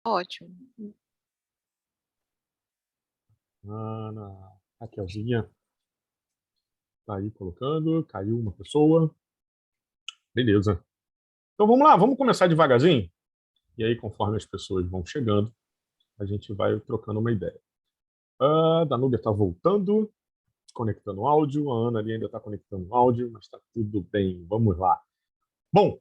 Ótimo. Ana, Raquelzinha. Tá aí colocando. Caiu uma pessoa. Beleza. Então vamos lá, vamos começar devagarzinho. E aí, conforme as pessoas vão chegando, a gente vai trocando uma ideia. A Danúbia está voltando, conectando o áudio. A Ana ali ainda está conectando o áudio, mas está tudo bem. Vamos lá. Bom,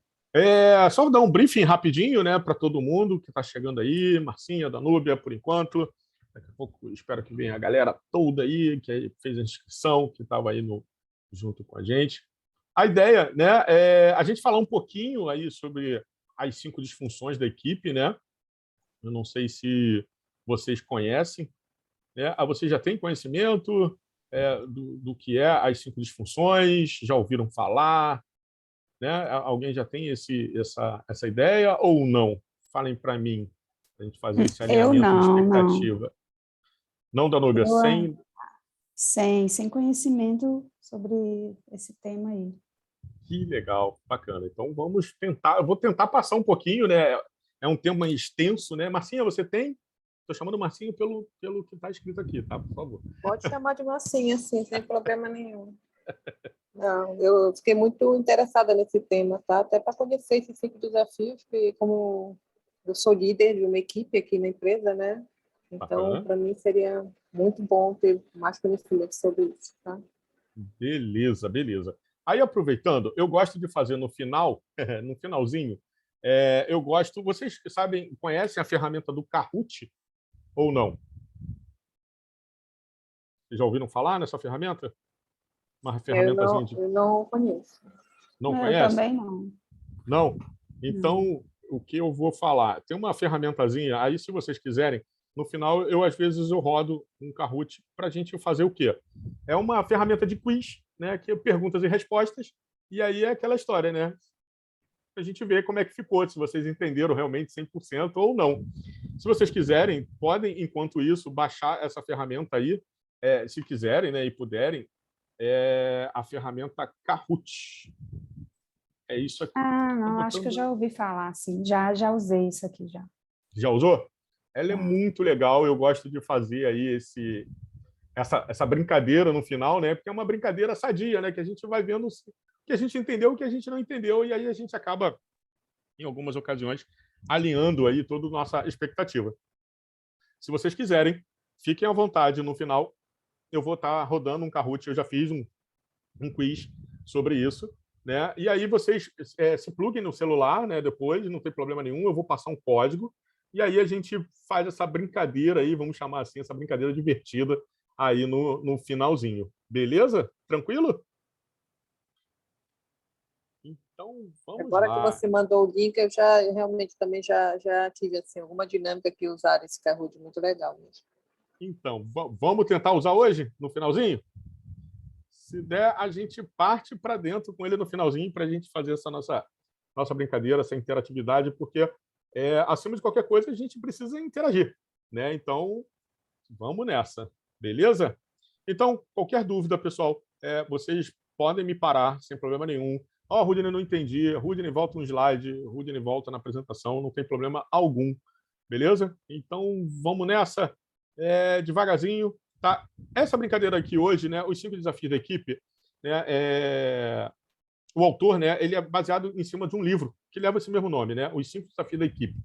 só dar um briefing rapidinho, né, para todo mundo que está chegando aí. Marcinha, Danúbia, por enquanto. Daqui a pouco espero que venha a galera toda aí, que fez a inscrição, que estava aí junto com a gente. A ideia, né, é a gente falar um pouquinho aí sobre as 5 disfunções da equipe, né? Eu não sei se vocês conhecem, né? Vocês já têm conhecimento do que é as 5 disfunções? Já ouviram falar? Né? Alguém já tem essa ideia ou não? Falem para mim, para a gente fazer esse Eu alinhamento de não. expectativa. Não, Danúbia, sem conhecimento sobre esse tema aí. Que legal, bacana. Então vamos tentar, eu vou tentar passar um pouquinho, né? É um tema extenso, né? Marcinha, você tem? Estou chamando Marcinho pelo que está escrito aqui, tá? Por favor. Pode chamar de Marcinha, sim, sem problema nenhum. Não, eu fiquei muito interessada nesse tema, tá? Até para conhecer esses 5 desafios, que como eu sou líder de uma equipe aqui na empresa, né? Então, para mim seria muito bom ter mais conhecimento sobre isso, tá? Beleza, beleza. Aí, aproveitando, eu gosto de fazer no final, no finalzinho, eu gosto... Vocês sabem, conhecem a ferramenta do Kahoot ou não? Vocês já ouviram falar nessa ferramenta? Uma ferramentazinha eu não conheço. Não conhece? Eu também não. Não? Então, o que eu vou falar? Tem uma ferramentazinha, aí se vocês quiserem, no final, às vezes eu rodo um Kahoot para a gente fazer o quê? É uma ferramenta de quiz, né? Que é perguntas e respostas, e aí é aquela história, né? A gente vê como é que ficou, se vocês entenderam realmente 100% ou não. Se vocês quiserem, podem, enquanto isso, baixar essa ferramenta aí, se quiserem, né, e puderem, a ferramenta Kahoot. É isso aqui. Não, acho que eu já ouvi falar, sim. Já usei isso aqui, já. Já usou? Ela é muito legal, eu gosto de fazer aí essa brincadeira no final, né? Porque é uma brincadeira sadia, né? Que a gente vai vendo o que a gente entendeu, o que a gente não entendeu, e aí a gente acaba, em algumas ocasiões, alinhando aí toda a nossa expectativa. Se vocês quiserem, fiquem à vontade no final. Eu vou estar rodando um Kahoot, eu já fiz um quiz sobre isso, né? E aí vocês se pluguem no celular, né? Depois, não tem problema nenhum, eu vou passar um código, e aí a gente faz essa brincadeira aí, vamos chamar assim, essa brincadeira divertida aí no finalzinho. Beleza? Tranquilo? Então, vamos Agora lá. que você mandou o link, eu realmente também já tive assim, alguma dinâmica que usar esse Kahoot, muito legal mesmo. Então, vamos tentar usar hoje, no finalzinho? Se der, a gente parte para dentro com ele no finalzinho para a gente fazer essa nossa brincadeira, essa interatividade, porque, acima de qualquer coisa, a gente precisa interagir, né? Então, vamos nessa, beleza? Então, qualquer dúvida, pessoal, vocês podem me parar sem problema nenhum. Rudney, não entendi. Rudney, volta no slide. Rudney, volta na apresentação. Não tem problema algum, beleza? Então, vamos nessa, devagarzinho. Tá? Essa brincadeira aqui hoje, né, os 5 desafios da equipe, né, o autor, né, ele é baseado em cima de um livro que leva esse mesmo nome, né, os 5 desafios da equipe,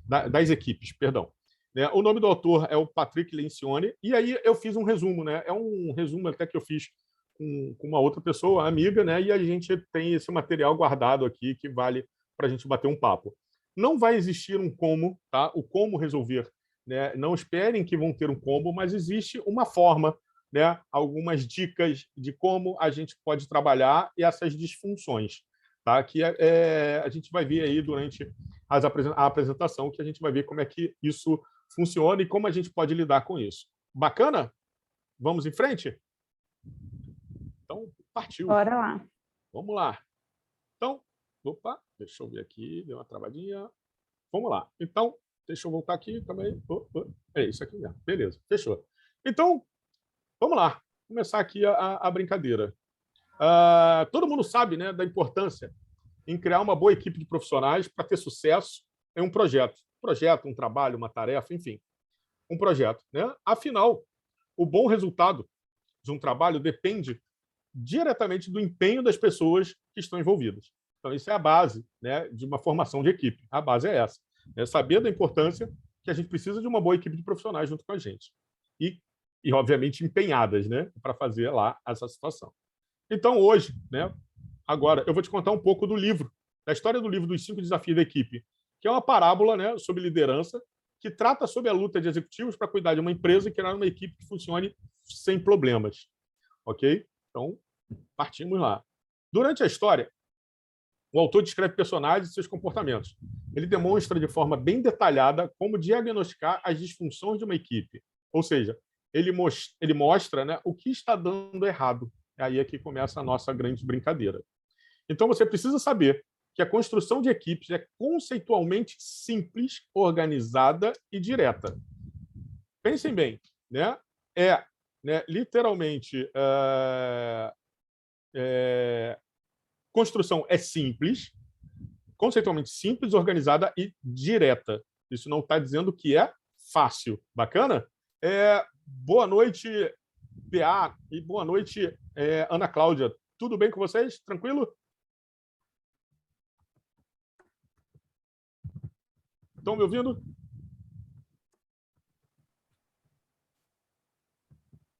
das equipes, perdão. Né? O nome do autor é o Patrick Lencioni, e aí eu fiz um resumo, né? É um resumo até que eu fiz com uma outra pessoa, amiga, né? E a gente tem esse material guardado aqui que vale para a gente bater um papo. Não vai existir um como, tá? O como resolver, né? Não esperem que vão ter um como, mas existe uma forma, né? Algumas dicas de como a gente pode trabalhar essas disfunções, tá? Que a gente vai ver aí durante a apresentação, que a gente vai ver como é que isso funciona e como a gente pode lidar com isso. Bacana? Vamos em frente? Então, partiu. Bora lá. Vamos lá. Então, opa, deixa eu ver aqui, deu uma travadinha. Vamos lá. Então, deixa eu voltar aqui também. É isso aqui mesmo. Beleza, fechou. Então, vamos lá. Começar aqui a brincadeira. Todo mundo sabe, né, da importância em criar uma boa equipe de profissionais para ter sucesso em um projeto, projeto, um trabalho, uma tarefa, enfim, um projeto, né? Afinal, o bom resultado de um trabalho depende diretamente do empenho das pessoas que estão envolvidas. Então, isso é a base, né, de uma formação de equipe. A base é essa. É saber da importância que a gente precisa de uma boa equipe de profissionais junto com a gente. E obviamente, empenhadas, né, para fazer lá essa situação. Então, hoje, né, agora, eu vou te contar um pouco do livro, da história do livro dos 5 desafios da equipe, que é uma parábola, né, sobre liderança, que trata sobre a luta de executivos para cuidar de uma empresa e criar uma equipe que funcione sem problemas. Ok? Então, partimos lá. Durante a história, o autor descreve personagens e seus comportamentos. Ele demonstra de forma bem detalhada como diagnosticar as disfunções de uma equipe. Ou seja, ele mostra, né, o que está dando errado. Aí é que começa a nossa grande brincadeira. Então, você precisa saber que a construção de equipes é conceitualmente simples, organizada e direta. Pensem bem, né? Literalmente, construção é simples, conceitualmente simples, organizada e direta. Isso não está dizendo que é fácil. Bacana? Boa noite, PA, e boa noite, Ana Cláudia. Tudo bem com vocês? Tranquilo? Estão me ouvindo?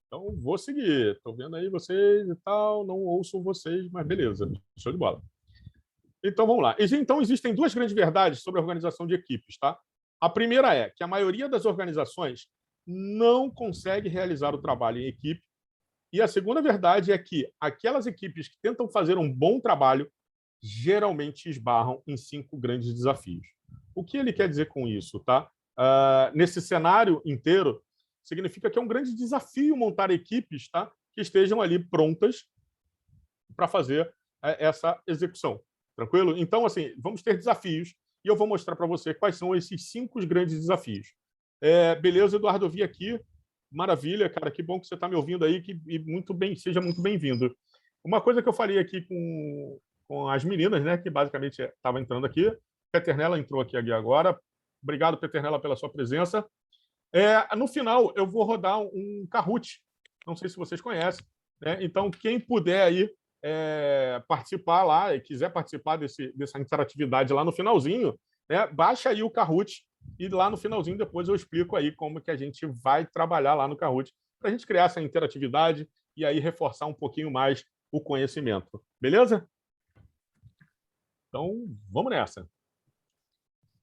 Então, vou seguir. Estou vendo aí vocês e tal, não ouço vocês, mas beleza, show de bola. Então, vamos lá. Então, existem 2 grandes verdades sobre a organização de equipes. Tá? A primeira é que a maioria das organizações não consegue realizar o trabalho em equipe. E a segunda verdade é que aquelas equipes que tentam fazer um bom trabalho geralmente esbarram em 5 grandes desafios. O que ele quer dizer com isso? Tá? Nesse cenário inteiro, significa que é um grande desafio montar equipes, tá, que estejam ali prontas para fazer essa execução. Tranquilo? Então, assim, vamos ter desafios e eu vou mostrar para você quais são esses 5 grandes desafios. Beleza, Eduardo, eu vi aqui. Maravilha, cara, que bom que você está me ouvindo aí, seja muito bem-vindo. Uma coisa que eu falei aqui com as meninas, né, que basicamente estava entrando aqui, Peternella entrou aqui agora. Obrigado, Peternella, pela sua presença. No final, eu vou rodar um Kahoot. Não sei se vocês conhecem. Né? Então, quem puder aí participar lá e quiser participar dessa interatividade lá no finalzinho, né, baixa aí o Kahoot e lá no finalzinho depois eu explico aí como que a gente vai trabalhar lá no Kahoot para a gente criar essa interatividade e aí reforçar um pouquinho mais o conhecimento. Beleza? Então, vamos nessa.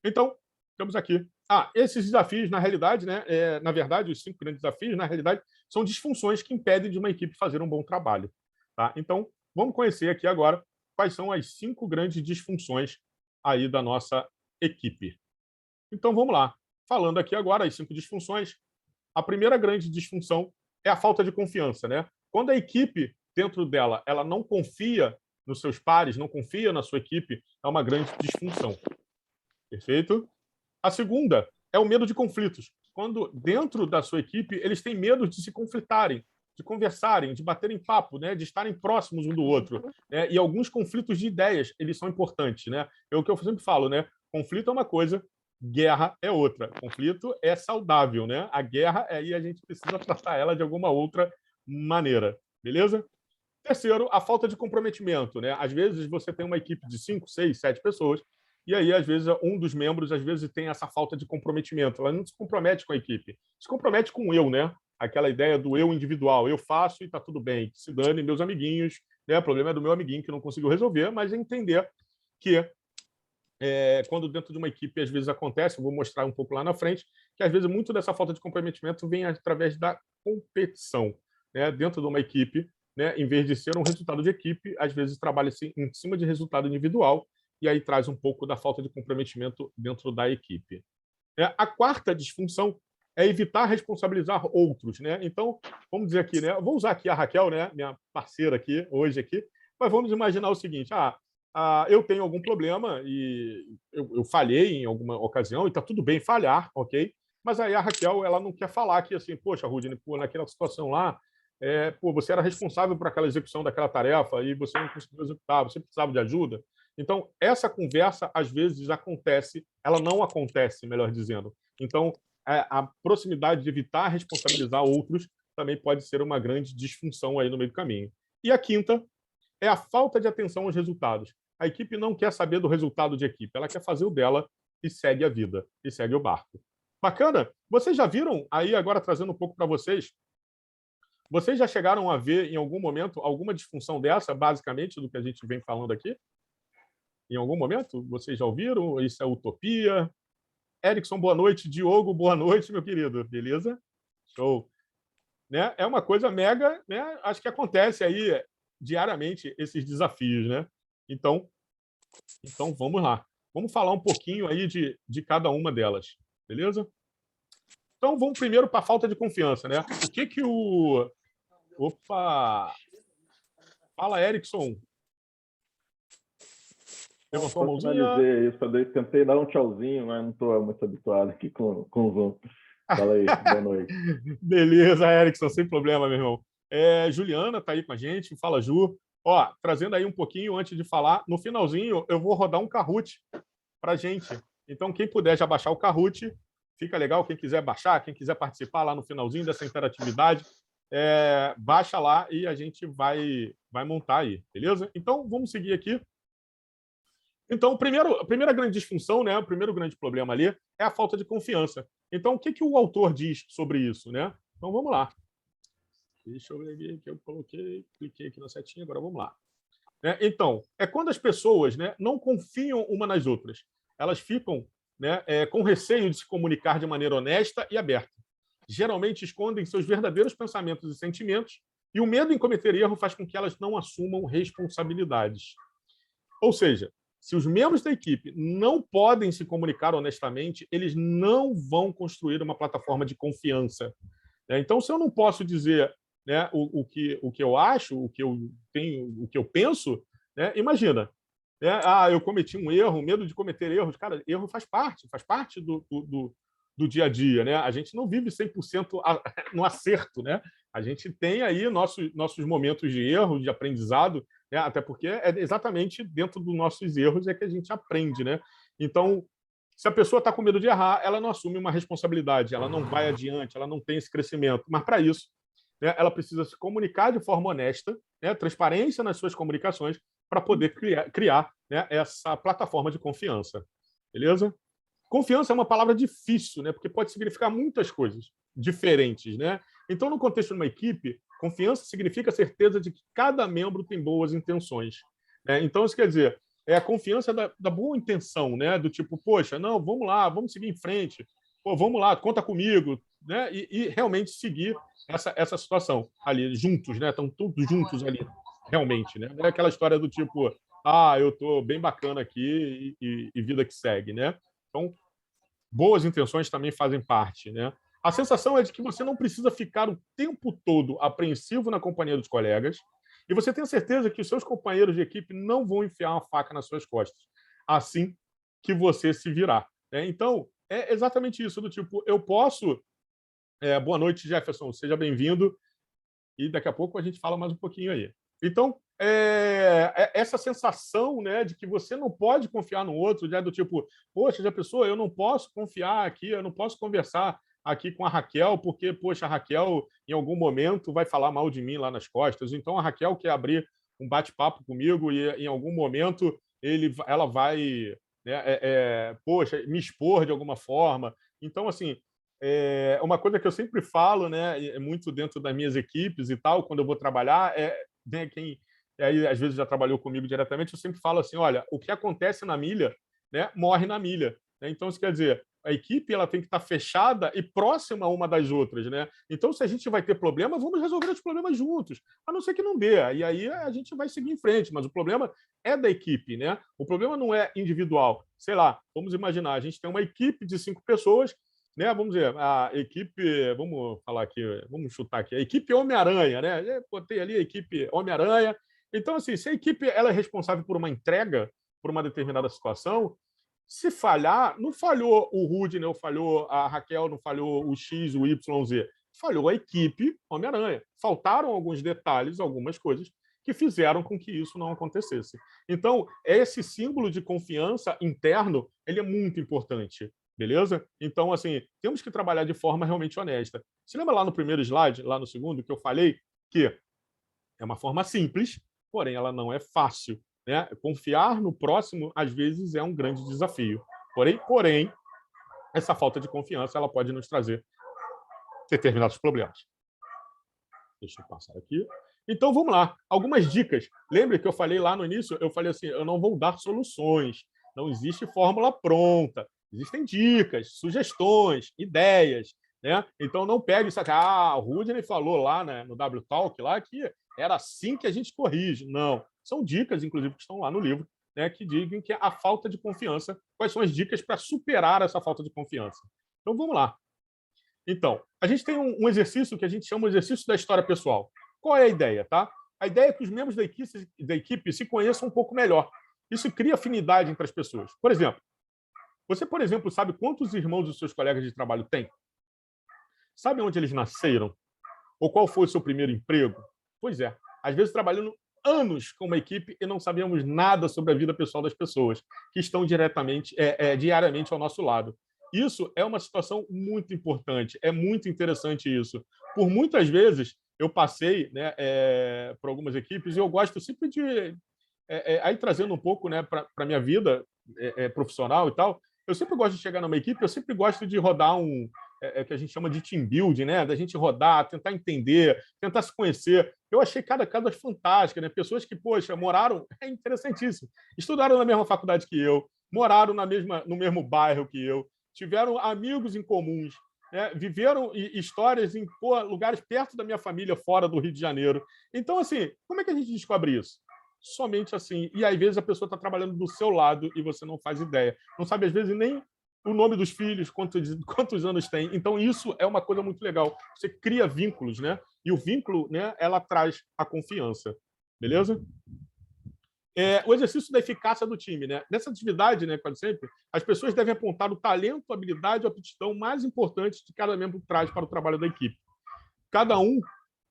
Então, estamos aqui. Esses desafios, na realidade, né, na verdade, os 5 grandes desafios, na realidade, são disfunções que impedem de uma equipe fazer um bom trabalho. Tá? Então, vamos conhecer aqui agora quais são as 5 grandes disfunções aí da nossa equipe. Então, vamos lá. Falando aqui agora as 5 disfunções, a primeira grande disfunção é a falta de confiança. Né? Quando a equipe, dentro dela, ela não confia nos seus pares, não confia na sua equipe, é uma grande disfunção. Perfeito? A segunda é o medo de conflitos. Quando, dentro da sua equipe, eles têm medo de se conflitarem, de conversarem, de baterem papo, né? De estarem próximos um do outro. Né? E alguns conflitos de ideias, eles são importantes. Né? É o que eu sempre falo, né? Conflito é uma coisa, guerra é outra. Conflito é saudável. Né? A guerra, aí a gente precisa tratar ela de alguma outra maneira. Beleza? Terceiro, a falta de comprometimento. Né? Às vezes, você tem uma equipe de 5, 6, 7 pessoas, e aí, às vezes, um dos membros tem essa falta de comprometimento. Ela não se compromete com a equipe, se compromete com o eu, né? Aquela ideia do eu individual. Eu faço e está tudo bem. Que se dane meus amiguinhos. Né? O problema é do meu amiguinho que não conseguiu resolver, mas entender que quando dentro de uma equipe, às vezes acontece, eu vou mostrar um pouco lá na frente, que às vezes muito dessa falta de comprometimento vem através da competição. Né? Dentro de uma equipe, né? Em vez de ser um resultado de equipe, às vezes trabalha-se em cima de resultado individual, e aí traz um pouco da falta de comprometimento dentro da equipe. A quarta disfunção é evitar responsabilizar outros. Né? Então, vamos dizer aqui, né? Eu vou usar aqui a Raquel, né? Minha parceira aqui, hoje aqui, mas vamos imaginar o seguinte, eu tenho algum problema e eu falhei em alguma ocasião, e está tudo bem falhar, ok? Mas aí a Raquel, ela não quer falar que, assim, poxa, Rudine, naquela situação lá, você era responsável por aquela execução daquela tarefa e você não conseguiu executar, você precisava de ajuda. Então, essa conversa, às vezes, acontece, ela não acontece, melhor dizendo. Então, a proximidade de evitar responsabilizar outros também pode ser uma grande disfunção aí no meio do caminho. E a quinta é a falta de atenção aos resultados. A equipe não quer saber do resultado de equipe, ela quer fazer o dela e segue a vida, e segue o barco. Bacana? Vocês já viram, aí agora trazendo um pouco para vocês já chegaram a ver em algum momento alguma disfunção dessa, basicamente, do que a gente vem falando aqui? Em algum momento? Vocês já ouviram? Isso é utopia? Erickson, boa noite. Diogo, boa noite, meu querido. Beleza? Show. Né? É uma coisa mega, né? Acho que acontece aí diariamente esses desafios, né? Então vamos lá. Vamos falar um pouquinho aí de cada uma delas, beleza? Então vamos primeiro para a falta de confiança, né? O que o... Opa! Fala, Erickson. Levantou a mãozinha? Finalizei isso, eu tentei dar um tchauzinho, mas não estou muito habituado aqui com o Zoom. Fala aí, boa noite. Beleza, Erickson, sem problema, meu irmão. Juliana está aí com a gente, fala, Ju. Ó, trazendo aí um pouquinho antes de falar, no finalzinho eu vou rodar um Kahoot para a gente. Então, quem puder já baixar o Kahoot, fica legal. Quem quiser baixar, quem quiser participar lá no finalzinho dessa interatividade, baixa lá e a gente vai montar aí, beleza? Então, vamos seguir aqui. Então, a primeira grande disfunção, né, o primeiro grande problema ali é a falta de confiança. Então, o que o autor diz sobre isso, né? Então, vamos lá. Deixa eu ver aqui que eu cliquei aqui na setinha, agora vamos lá. Então, é quando as pessoas, né, não confiam uma nas outras. Elas ficam, né, com receio de se comunicar de maneira honesta e aberta. Geralmente escondem seus verdadeiros pensamentos e sentimentos, e o medo em cometer erro faz com que elas não assumam responsabilidades. Ou seja, se os membros da equipe não podem se comunicar honestamente, eles não vão construir uma plataforma de confiança. Então, se eu não posso dizer, né, o que eu acho, o que eu tenho, o que eu penso, né, imagina, né, eu cometi um erro, medo de cometer erros. Cara, erro faz parte do dia a dia. Né? A gente não vive 100% no acerto. Né? A gente tem aí nossos momentos de erro, de aprendizado, né? Até porque é exatamente dentro dos nossos erros é que a gente aprende. Né? Então, se a pessoa está com medo de errar, ela não assume uma responsabilidade, ela não vai adiante, ela não tem esse crescimento. Mas, para isso, né, ela precisa se comunicar de forma honesta, né, transparência nas suas comunicações, para poder criar, né, essa plataforma de confiança. Beleza? Confiança é uma palavra difícil, né, porque pode significar muitas coisas diferentes. Né? Então, no contexto de uma equipe, confiança significa a certeza de que cada membro tem boas intenções. Então, isso quer dizer, é a confiança da boa intenção, né? Do tipo, poxa, não, vamos lá, vamos seguir em frente, pô, vamos lá, conta comigo, né? E realmente seguir essa situação ali, juntos, né? Estão todos juntos ali, realmente, né? Não é aquela história do tipo, eu estou bem bacana aqui e vida que segue, né? Então, boas intenções também fazem parte, né? A sensação é de que você não precisa ficar o tempo todo apreensivo na companhia dos colegas, e você tem a certeza que os seus companheiros de equipe não vão enfiar uma faca nas suas costas, assim que você se virar. Né? Então, é exatamente isso, do tipo, eu posso... boa noite, Jefferson, seja bem-vindo, e daqui a pouco a gente fala mais um pouquinho aí. Então, essa sensação, né, de que você não pode confiar no outro, né, do tipo, poxa, já pensou, eu não posso confiar aqui, eu não posso conversar aqui com a Raquel, porque, poxa, a Raquel, em algum momento, vai falar mal de mim lá nas costas. Então, a Raquel quer abrir um bate-papo comigo e, em algum momento, ela vai, né, poxa, me expor de alguma forma. Então, assim, uma coisa que eu sempre falo, né, muito dentro das minhas equipes e tal, quando eu vou trabalhar, né, quem aí, às vezes já trabalhou comigo diretamente, eu sempre falo assim, olha, o que acontece na milha, né, morre na milha. Né? Então, isso quer dizer, a equipe ela tem que estar fechada e próxima uma das outras. Né? Então, se a gente vai ter problema, vamos resolver os problemas juntos, a não ser que não dê. E aí a gente vai seguir em frente, mas o problema é da equipe. Né? O problema não é individual. Sei lá, vamos imaginar, a gente tem uma equipe de 5 pessoas, né? Vamos dizer, a equipe, vamos falar aqui, vamos chutar aqui, a equipe Homem-Aranha, né? Eu botei ali a equipe Homem-Aranha. Então, assim, se a equipe ela é responsável por uma entrega, por uma determinada situação, se falhar, não falhou o Rudy, não falhou a Raquel, não falhou o X, o Y, Z. Falhou a equipe Homem-Aranha. Faltaram alguns detalhes, algumas coisas que fizeram com que isso não acontecesse. Então, esse símbolo de confiança interno, ele é muito importante, beleza? Então, assim, temos que trabalhar de forma realmente honesta. Você lembra lá no primeiro slide, lá no segundo, que eu falei que é uma forma simples, porém ela não é fácil, né? Confiar no próximo, às vezes, é um grande desafio. Porém, essa falta de confiança ela pode nos trazer determinados problemas. Deixa eu passar aqui. Então, vamos lá. Algumas dicas. Lembra que eu falei lá no início? Eu falei assim, eu não vou dar soluções. Não existe fórmula pronta. Existem dicas, sugestões, ideias. Né? Então, não pegue isso aqui. O Rudney falou lá, né, no W-Talk lá que era assim que a gente corrige. Não. São dicas, inclusive, que estão lá no livro, né, que dizem que a falta de confiança, quais são as dicas para superar essa falta de confiança. Então, vamos lá. Então, a gente tem um exercício que a gente chama de exercício da história pessoal. Qual é a ideia, tá? A ideia é que os membros da equipe se conheçam um pouco melhor. Isso cria afinidade entre as pessoas. Por exemplo, você, sabe quantos irmãos os seus colegas de trabalho têm? Sabe onde eles nasceram? Ou qual foi o seu primeiro emprego? Pois é, às vezes trabalhando anos com uma equipe e não sabemos nada sobre a vida pessoal das pessoas que estão diariamente ao nosso lado. Isso é uma situação muito importante, é muito interessante isso. Por muitas vezes, eu passei, né, por algumas equipes e eu gosto sempre de... aí trazendo um pouco, né, para a minha vida profissional e tal, eu sempre gosto de chegar numa equipe, eu sempre gosto de rodar que a gente chama de team building, né? Da gente rodar, tentar entender, tentar se conhecer. Eu achei cada caso fantástico, né? Pessoas que, poxa, moraram, é interessantíssimo, estudaram na mesma faculdade que eu, moraram no mesmo bairro que eu, tiveram amigos em comuns, né? Viveram histórias em lugares perto da minha família, fora do Rio de Janeiro. Então, assim, como é que a gente descobre isso? Somente assim. E, às vezes, a pessoa está trabalhando do seu lado e você não faz ideia. Não sabe, às vezes, nem o nome dos filhos, quantos anos tem. Então, isso é uma coisa muito legal. Você cria vínculos, né? E o vínculo, né, ela traz a confiança. Beleza? O exercício da eficácia do time, né? Nessa atividade, né, quase sempre, as pessoas devem apontar o talento, a habilidade e a aptidão mais importantes que cada membro traz para o trabalho da equipe. Cada um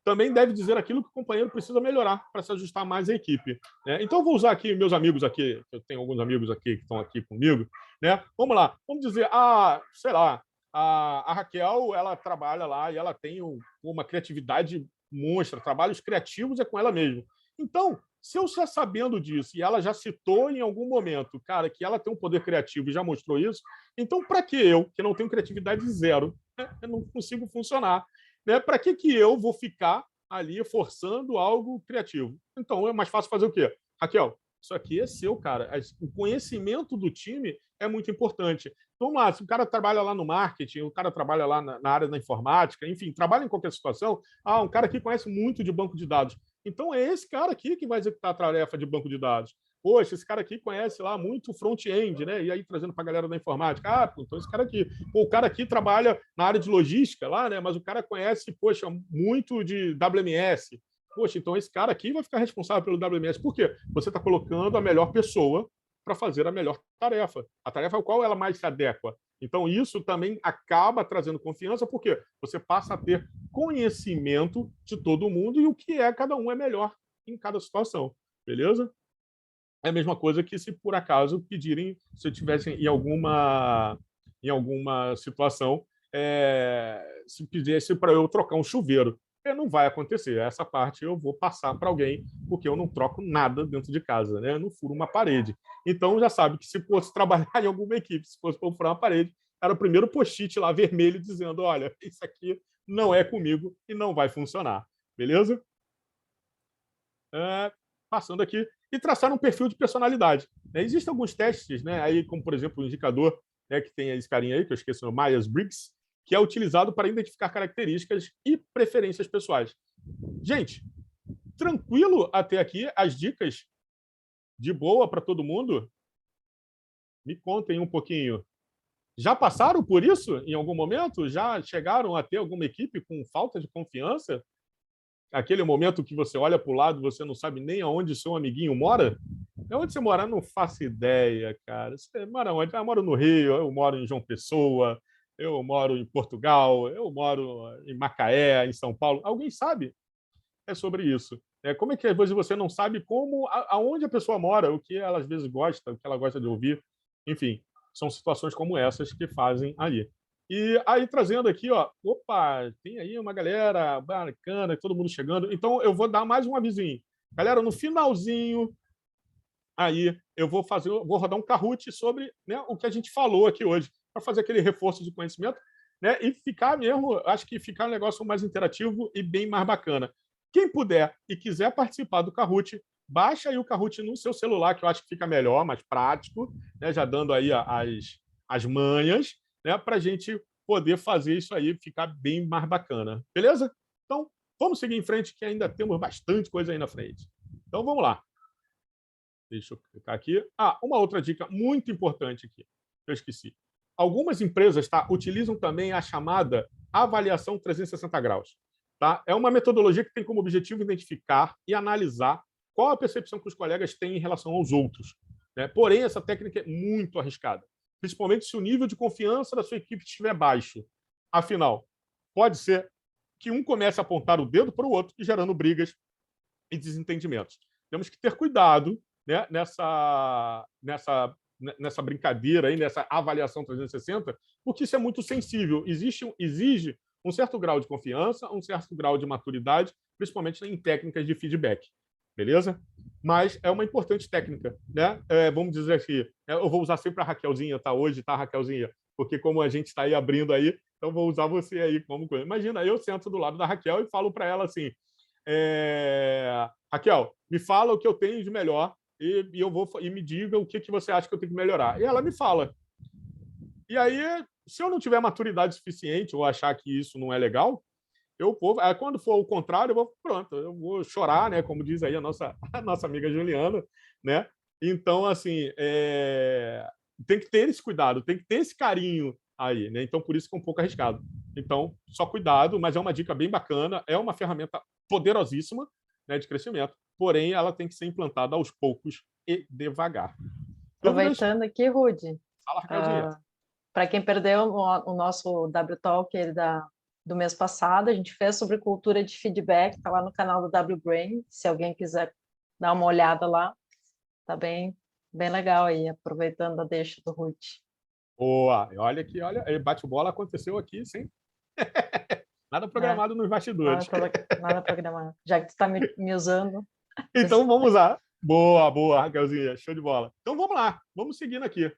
também deve dizer aquilo que o companheiro precisa melhorar para se ajustar mais à equipe. Né? Então, eu vou usar aqui meus amigos aqui, eu tenho alguns amigos aqui que estão aqui comigo. Né? Vamos lá, vamos dizer, sei lá, a Raquel, ela trabalha lá e ela tem uma criatividade monstra, trabalhos criativos é com ela mesma. Então, se eu já sabendo disso e ela já citou em algum momento, cara, que ela tem um poder criativo e já mostrou isso, então, para que eu, que não tenho criatividade zero, né, eu não consigo funcionar? Né? Para que eu vou ficar ali forçando algo criativo? Então, é mais fácil fazer o quê? Raquel, isso aqui é seu, cara. O conhecimento do time é muito importante. Então, vamos lá, se o cara trabalha lá no marketing, o cara trabalha lá na área da informática, enfim, trabalha em qualquer situação, um cara aqui conhece muito de banco de dados. Então, é esse cara aqui que vai executar a tarefa de banco de dados. Poxa, esse cara aqui conhece lá muito front-end, né? E aí trazendo para a galera da informática. Então esse cara aqui. O cara aqui trabalha na área de logística lá, né? Mas o cara conhece, poxa, muito de WMS. Poxa, então esse cara aqui vai ficar responsável pelo WMS. Por quê? Você está colocando a melhor pessoa para fazer a melhor tarefa. A tarefa ao qual ela mais se adequa. Então isso também acaba trazendo confiança, porque você passa a ter conhecimento de todo mundo e o que cada um é melhor em cada situação. Beleza? É a mesma coisa que se por acaso pedirem, se eu tivesse em alguma situação, se pedisse para eu trocar um chuveiro. Não vai acontecer. Essa parte eu vou passar para alguém, porque eu não troco nada dentro de casa, né? Eu não furo uma parede. Então, já sabe que se fosse trabalhar em alguma equipe, se fosse para furar uma parede, era o primeiro post-it lá vermelho dizendo, olha, isso aqui não é comigo e não vai funcionar. Beleza? Passando aqui. E traçar um perfil de personalidade. Existem alguns testes, né, aí, como, por exemplo, o indicador, né, que tem esse carinha aí, que eu esqueci, o Myers-Briggs, que é utilizado para identificar características e preferências pessoais. Gente, tranquilo até aqui? As dicas de boa para todo mundo? Me contem um pouquinho. Já passaram por isso em algum momento? Já chegaram a ter alguma equipe com falta de confiança? Aquele momento que você olha para o lado, você não sabe nem aonde o seu amiguinho mora? Onde você mora? Não faço ideia, cara. Você mora onde? Eu moro no Rio, eu moro em João Pessoa, eu moro em Portugal, eu moro em Macaé, em São Paulo. Alguém sabe? É sobre isso. Como é que às vezes você não sabe aonde a pessoa mora, o que ela às vezes gosta, o que ela gosta de ouvir. Enfim, são situações como essas que fazem ali. E aí, trazendo aqui, ó, opa, tem aí uma galera bacana, todo mundo chegando. Então, eu vou dar mais um avisinho. Galera, no finalzinho, aí eu vou rodar um Kahoot sobre, né, o que a gente falou aqui hoje, para fazer aquele reforço de conhecimento, né, e ficar mesmo, acho que ficar um negócio mais interativo e bem mais bacana. Quem puder e quiser participar do Kahoot, baixa aí o Kahoot no seu celular, que eu acho que fica melhor, mais prático, né, já dando aí as manhas, né, para a gente poder fazer isso aí ficar bem mais bacana. Beleza? Então, vamos seguir em frente, que ainda temos bastante coisa aí na frente. Então, vamos lá. Deixa eu clicar aqui. Uma outra dica muito importante aqui, eu esqueci. Algumas empresas, tá, utilizam também a chamada avaliação 360 graus. Tá? É uma metodologia que tem como objetivo identificar e analisar qual a percepção que os colegas têm em relação aos outros. Né? Porém, essa técnica é muito arriscada, principalmente se o nível de confiança da sua equipe estiver baixo. Afinal, pode ser que um comece a apontar o dedo para o outro, gerando brigas e desentendimentos. Temos que ter cuidado, né, nessa brincadeira, aí, nessa avaliação 360, porque isso é muito sensível. Exige um certo grau de confiança, um certo grau de maturidade, principalmente em técnicas de feedback. Beleza? Mas é uma importante técnica. Né? Vamos dizer aqui, eu vou usar sempre a Raquelzinha, tá? Hoje, tá, Raquelzinha? Porque como a gente está aí abrindo aí, então vou usar você aí como coisa. Imagina, eu sento do lado da Raquel e falo para ela assim, Raquel, me fala o que eu tenho de melhor e me diga o que você acha que eu tenho que melhorar. E ela me fala. E aí, se eu não tiver maturidade suficiente ou achar que isso não é legal, eu vou, quando for o contrário, eu vou chorar, né? Como diz aí a nossa amiga Juliana, né? Então, assim, tem que ter esse cuidado, tem que ter esse carinho aí, né? Então, por isso que é um pouco arriscado. Então, só cuidado, mas é uma dica bem bacana, é uma ferramenta poderosíssima, né, de crescimento, porém, ela tem que ser implantada aos poucos e devagar. Aproveitando aqui, Rudy, fala, para quem perdeu o nosso W-Talk do mês passado, a gente fez sobre cultura de feedback, está lá no canal do W-Brain, se alguém quiser dar uma olhada lá, tá bem legal aí, aproveitando a deixa do Rudy. Boa, olha aqui, olha, bate-bola aconteceu aqui, sim. Nada programado nos bastidores. Nada programado. Já que tu está me usando. Então vamos lá. Boa, Raquelzinha. Show de bola. Então vamos lá. Vamos seguindo aqui.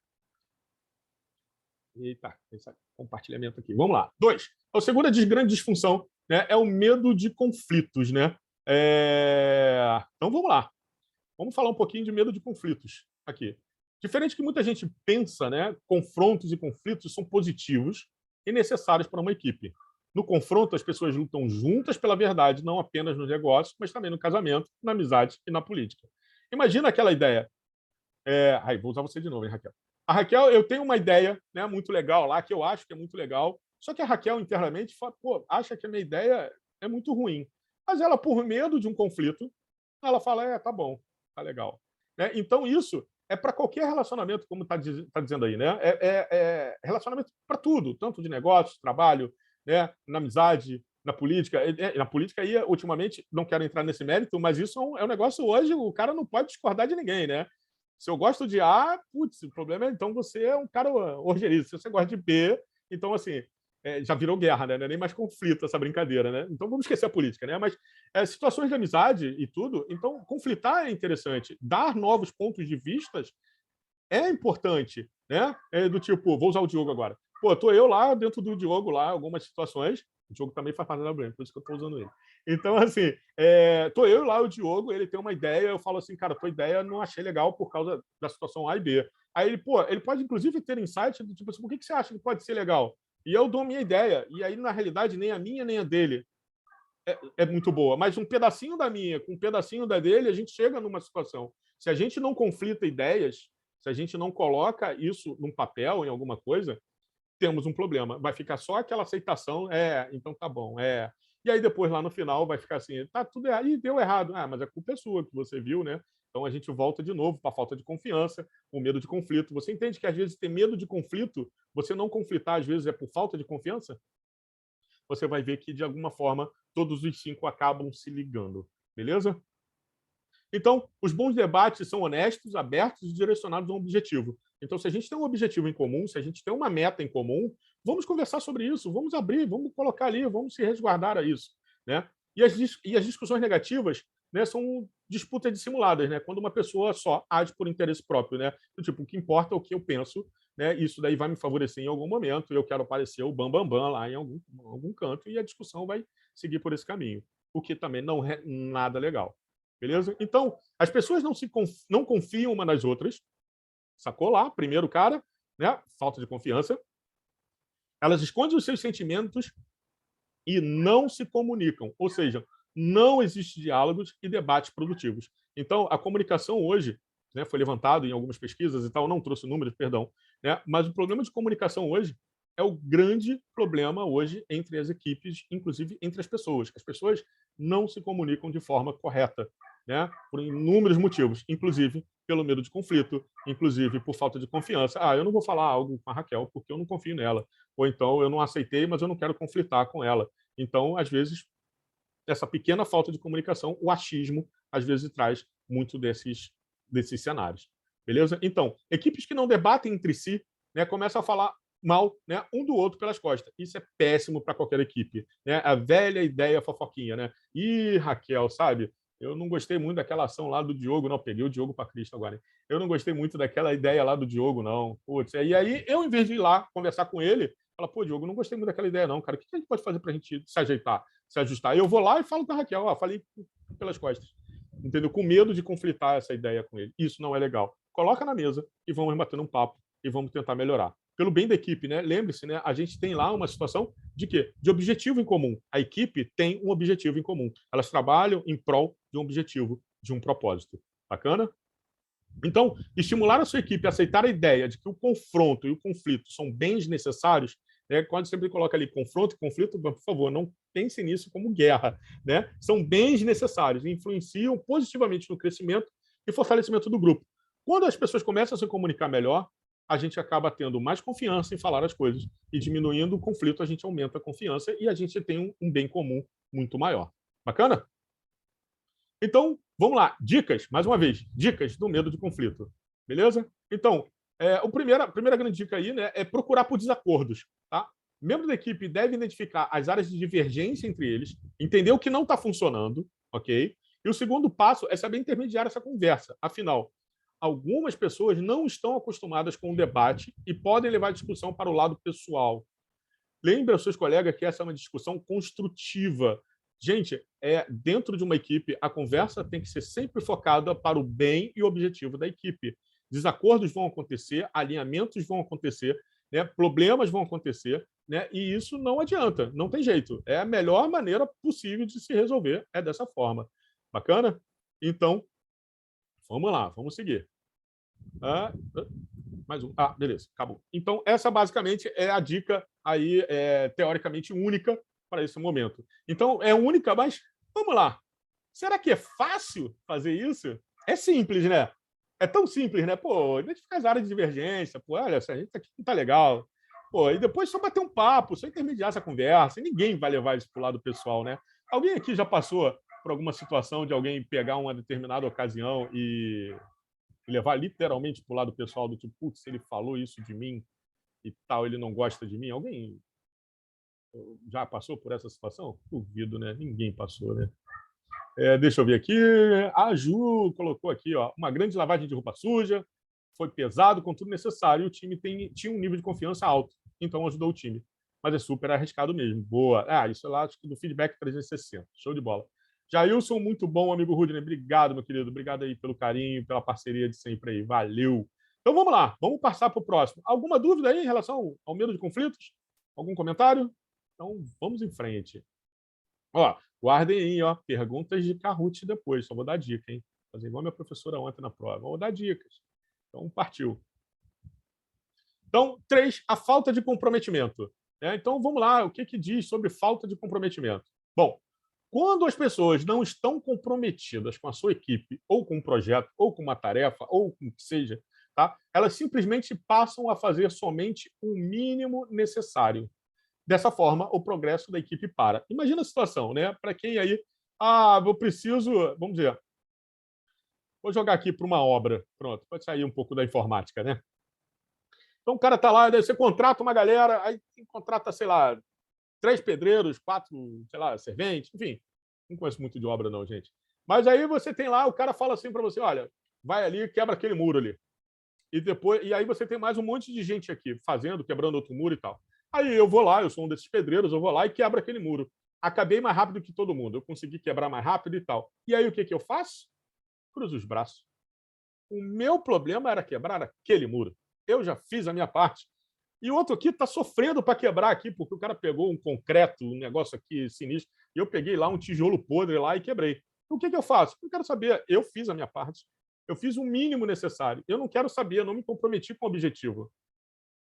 Eita, esse compartilhamento aqui. Vamos lá. 2. A segunda grande disfunção, né, é o medo de conflitos. Né? Então vamos lá. Vamos falar um pouquinho de medo de conflitos aqui. Diferente que muita gente pensa, né, confrontos e conflitos são positivos e necessários para uma equipe. No confronto, as pessoas lutam juntas pela verdade, não apenas nos negócios, mas também no casamento, na amizade e na política. Imagina aquela ideia. Vou usar você de novo, hein, Raquel? A Raquel, eu tenho uma ideia, né, muito legal lá, que eu acho que é muito legal, só que a Raquel internamente fala, acha que a minha ideia é muito ruim. Mas ela, por medo de um conflito, ela fala, tá bom, tá legal. Né? Então, isso é para qualquer relacionamento, como está dizendo aí, né? Relacionamento para tudo, tanto de negócios, trabalho, né? Na amizade, na política. Na política, aí, ultimamente, não quero entrar nesse mérito, mas isso é um negócio hoje, o cara não pode discordar de ninguém, né? Se eu gosto de A, o problema é, então, você é um cara orgerizo. Se você gosta de B, então, assim, já virou guerra, né? Não é nem mais conflito essa brincadeira, né? Então, vamos esquecer a política, né? Mas situações de amizade e tudo, então, conflitar é interessante. Dar novos pontos de vista é importante, né? Do tipo, vou usar o Diogo agora. Tô eu lá dentro do Diogo, lá, algumas situações. O Diogo também faz parte da Brand, por isso que eu estou usando ele. Então, assim, tô eu lá, o Diogo, ele tem uma ideia, eu falo assim, cara, tua ideia não achei legal por causa da situação A e B. Aí ele pode, inclusive, ter insight do tipo assim, por que você acha que pode ser legal? E eu dou a minha ideia, e aí, na realidade, nem a minha, nem a dele é muito boa. Mas um pedacinho da minha com um pedacinho da dele, a gente chega numa situação. Se a gente não conflita ideias, se a gente não coloca isso num papel, em alguma coisa, temos um problema. Vai ficar só aquela aceitação, então tá bom, E aí depois, lá no final, vai ficar assim, tá tudo errado, e deu errado. Mas a culpa é sua, que você viu, né? Então a gente volta de novo para a falta de confiança, o medo de conflito. Você entende que às vezes ter medo de conflito, você não conflitar às vezes é por falta de confiança? Você vai ver que, de alguma forma, todos os 5 acabam se ligando. Beleza? Então, os bons debates são honestos, abertos e direcionados a um objetivo. Então, se a gente tem um objetivo em comum, se a gente tem uma meta em comum, vamos conversar sobre isso, vamos abrir, vamos colocar ali, vamos se resguardar a isso, né? E as discussões negativas, né, são disputas dissimuladas, né? Quando uma pessoa só age por interesse próprio, né? Tipo, o que importa é o que eu penso, né? Isso daí vai me favorecer em algum momento, eu quero aparecer o bam lá em algum canto e a discussão vai seguir por esse caminho, o que também não é nada legal. Beleza? Então, as pessoas não confiam uma nas outras, sacou lá? Primeiro cara, né? Falta de confiança. Elas escondem os seus sentimentos e não se comunicam, ou seja, não existe diálogos e debates produtivos. Então, a comunicação hoje, né, foi levantado em algumas pesquisas e tal, não trouxe números, perdão, né, mas o problema de comunicação hoje é o grande problema hoje entre as equipes, inclusive entre as pessoas. As pessoas não se comunicam de forma correta, né, por inúmeros motivos, inclusive pelo medo de conflito, inclusive por falta de confiança. Eu não vou falar algo com a Raquel porque eu não confio nela. Ou então eu não aceitei, mas eu não quero conflitar com ela. Então, às vezes, essa pequena falta de comunicação, o achismo, às vezes traz muito desses cenários. Beleza? Então, equipes que não debatem entre si, né, começam a falar mal, né, um do outro pelas costas. Isso é péssimo para qualquer equipe, né? A velha ideia fofoquinha, né? Ih, Raquel, sabe? Eu não gostei muito daquela ação lá do Diogo, não. Peguei o Diogo para Cristo agora, hein? Eu não gostei muito daquela ideia lá do Diogo, não. Putz, e aí, eu, em vez de ir lá conversar com ele, falar, pô, Diogo, não gostei muito daquela ideia, não, cara. O que a gente pode fazer para a gente se ajeitar, se ajustar? Eu vou lá e falo com a Raquel, falei pelas costas. Entendeu? Com medo de conflitar essa ideia com ele. Isso não é legal. Coloca na mesa e vamos batendo um papo e vamos tentar melhorar. Pelo bem da equipe, né? Lembre-se, né? A gente tem lá uma situação de quê? De objetivo em comum. A equipe tem um objetivo em comum. Elas trabalham em prol de um objetivo, de um propósito. Bacana? Então, estimular a sua equipe a aceitar a ideia de que o confronto e o conflito são bens necessários, né? Quando sempre coloca ali confronto e conflito, por favor, não pense nisso como guerra, né? São bens necessários e influenciam positivamente no crescimento e fortalecimento do grupo. Quando as pessoas começam a se comunicar melhor, a gente acaba tendo mais confiança em falar as coisas e diminuindo o conflito, a gente aumenta a confiança e a gente tem um bem comum muito maior. Bacana? Então, vamos lá. Dicas, mais uma vez, dicas do medo de conflito. Beleza? Então, a primeira grande dica aí, né, é procurar por desacordos. Tá? Membro da equipe deve identificar as áreas de divergência entre eles, entender o que não está funcionando, ok? E o segundo passo é saber intermediar essa conversa. Afinal, algumas pessoas não estão acostumadas com o debate e podem levar a discussão para o lado pessoal. Lembre aos seus colegas que essa é uma discussão construtiva. Gente, dentro de uma equipe, a conversa tem que ser sempre focada para o bem e o objetivo da equipe. Desacordos vão acontecer, alinhamentos vão acontecer, né? Problemas vão acontecer, né? E isso não adianta, não tem jeito. É a melhor maneira possível de se resolver, é dessa forma. Bacana? Então, vamos lá, vamos seguir. Mais um. Beleza, acabou. Então, essa basicamente é a dica aí, teoricamente única para esse momento. Então, é única, mas vamos lá. Será que é fácil fazer isso? É simples, né? É tão simples, né? Pô, identificar as áreas de divergência. Pô, olha, essa gente aqui não tá legal. Pô, e depois só bater um papo, só intermediar essa conversa. E ninguém vai levar isso para o lado pessoal, né? Alguém aqui já passou por alguma situação de alguém pegar uma determinada ocasião e levar literalmente para o lado pessoal do tipo, putz, ele falou isso de mim e tal, ele não gosta de mim? Alguém já passou por essa situação? Duvido, né? Ninguém passou, né? Deixa eu ver aqui. A Ju colocou aqui, ó, uma grande lavagem de roupa suja, foi pesado, com tudo necessário, e o time tinha um nível de confiança alto, então ajudou o time. Mas é super arriscado mesmo. Boa. Isso é lá, acho que do feedback 360. Show de bola. Jailson, muito bom, amigo Rudney. Obrigado, meu querido. Obrigado aí pelo carinho, pela parceria de sempre aí. Valeu. Então vamos lá, vamos passar para o próximo. Alguma dúvida aí em relação ao medo de conflitos? Algum comentário? Então vamos em frente. Ó, guardem aí, ó, perguntas de Kahoot depois. Só vou dar dica, hein? Fazer igual a minha professora ontem na prova. Vou dar dicas. Então partiu. Então, 3, a falta de comprometimento. Então vamos lá, o que diz sobre falta de comprometimento? Bom, quando as pessoas não estão comprometidas com a sua equipe, ou com um projeto, ou com uma tarefa, ou com o que seja, tá? Elas simplesmente passam a fazer somente o mínimo necessário. Dessa forma, o progresso da equipe para. Imagina a situação, né? Para quem aí, eu preciso, vamos dizer, Vou jogar aqui para uma obra. Pronto, pode sair um pouco da informática, né? Então o cara está lá, daí você contrata uma galera, aí contrata, sei lá, 3 pedreiros, 4, sei lá, serventes, enfim. Não conheço muito de obra, não, gente. Mas aí você tem lá, o cara fala assim para você: olha, vai ali, quebra aquele muro ali. E aí você tem mais um monte de gente aqui fazendo, quebrando outro muro e tal. Aí eu vou lá, eu sou um desses pedreiros, eu vou lá e quebro aquele muro. Acabei mais rápido que todo mundo, eu consegui quebrar mais rápido e tal. E aí o que eu faço? Cruzo os braços. O meu problema era quebrar aquele muro. Eu já fiz a minha parte. E o outro aqui está sofrendo para quebrar aqui, porque o cara pegou um concreto, um negócio aqui sinistro, e eu peguei lá um tijolo podre lá e quebrei. O que eu faço? Eu quero saber, eu fiz a minha parte. Eu fiz o mínimo necessário. Eu não quero saber, eu não me comprometi com o objetivo.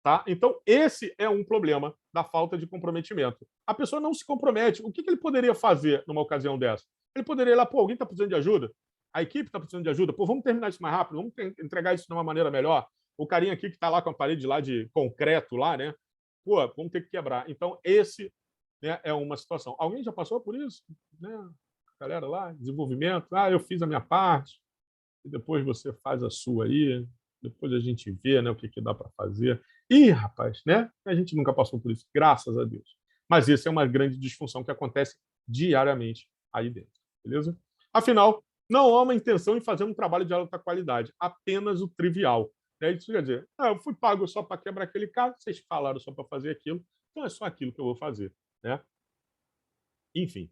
Tá? Então, esse é um problema da falta de comprometimento. A pessoa não se compromete. O que ele poderia fazer numa ocasião dessa? Ele poderia ir lá, pô, alguém está precisando de ajuda? A equipe está precisando de ajuda? Pô, vamos terminar isso mais rápido, vamos entregar isso de uma maneira melhor. O carinha aqui que está lá com a parede lá de concreto lá, né? Pô, vamos ter que quebrar. Então, esse, né, é uma situação. Alguém já passou por isso? Né? Galera lá, desenvolvimento, eu fiz a minha parte, e depois você faz a sua aí, depois a gente vê, né, o que dá para fazer. Ih, rapaz, né? A gente nunca passou por isso, graças a Deus. Mas isso é uma grande disfunção que acontece diariamente aí dentro, beleza? Afinal, não há uma intenção em fazer um trabalho de alta qualidade, apenas o trivial. Isso quer dizer, eu fui pago só para quebrar aquele carro, vocês falaram só para fazer aquilo, então é só aquilo que eu vou fazer, né? Enfim,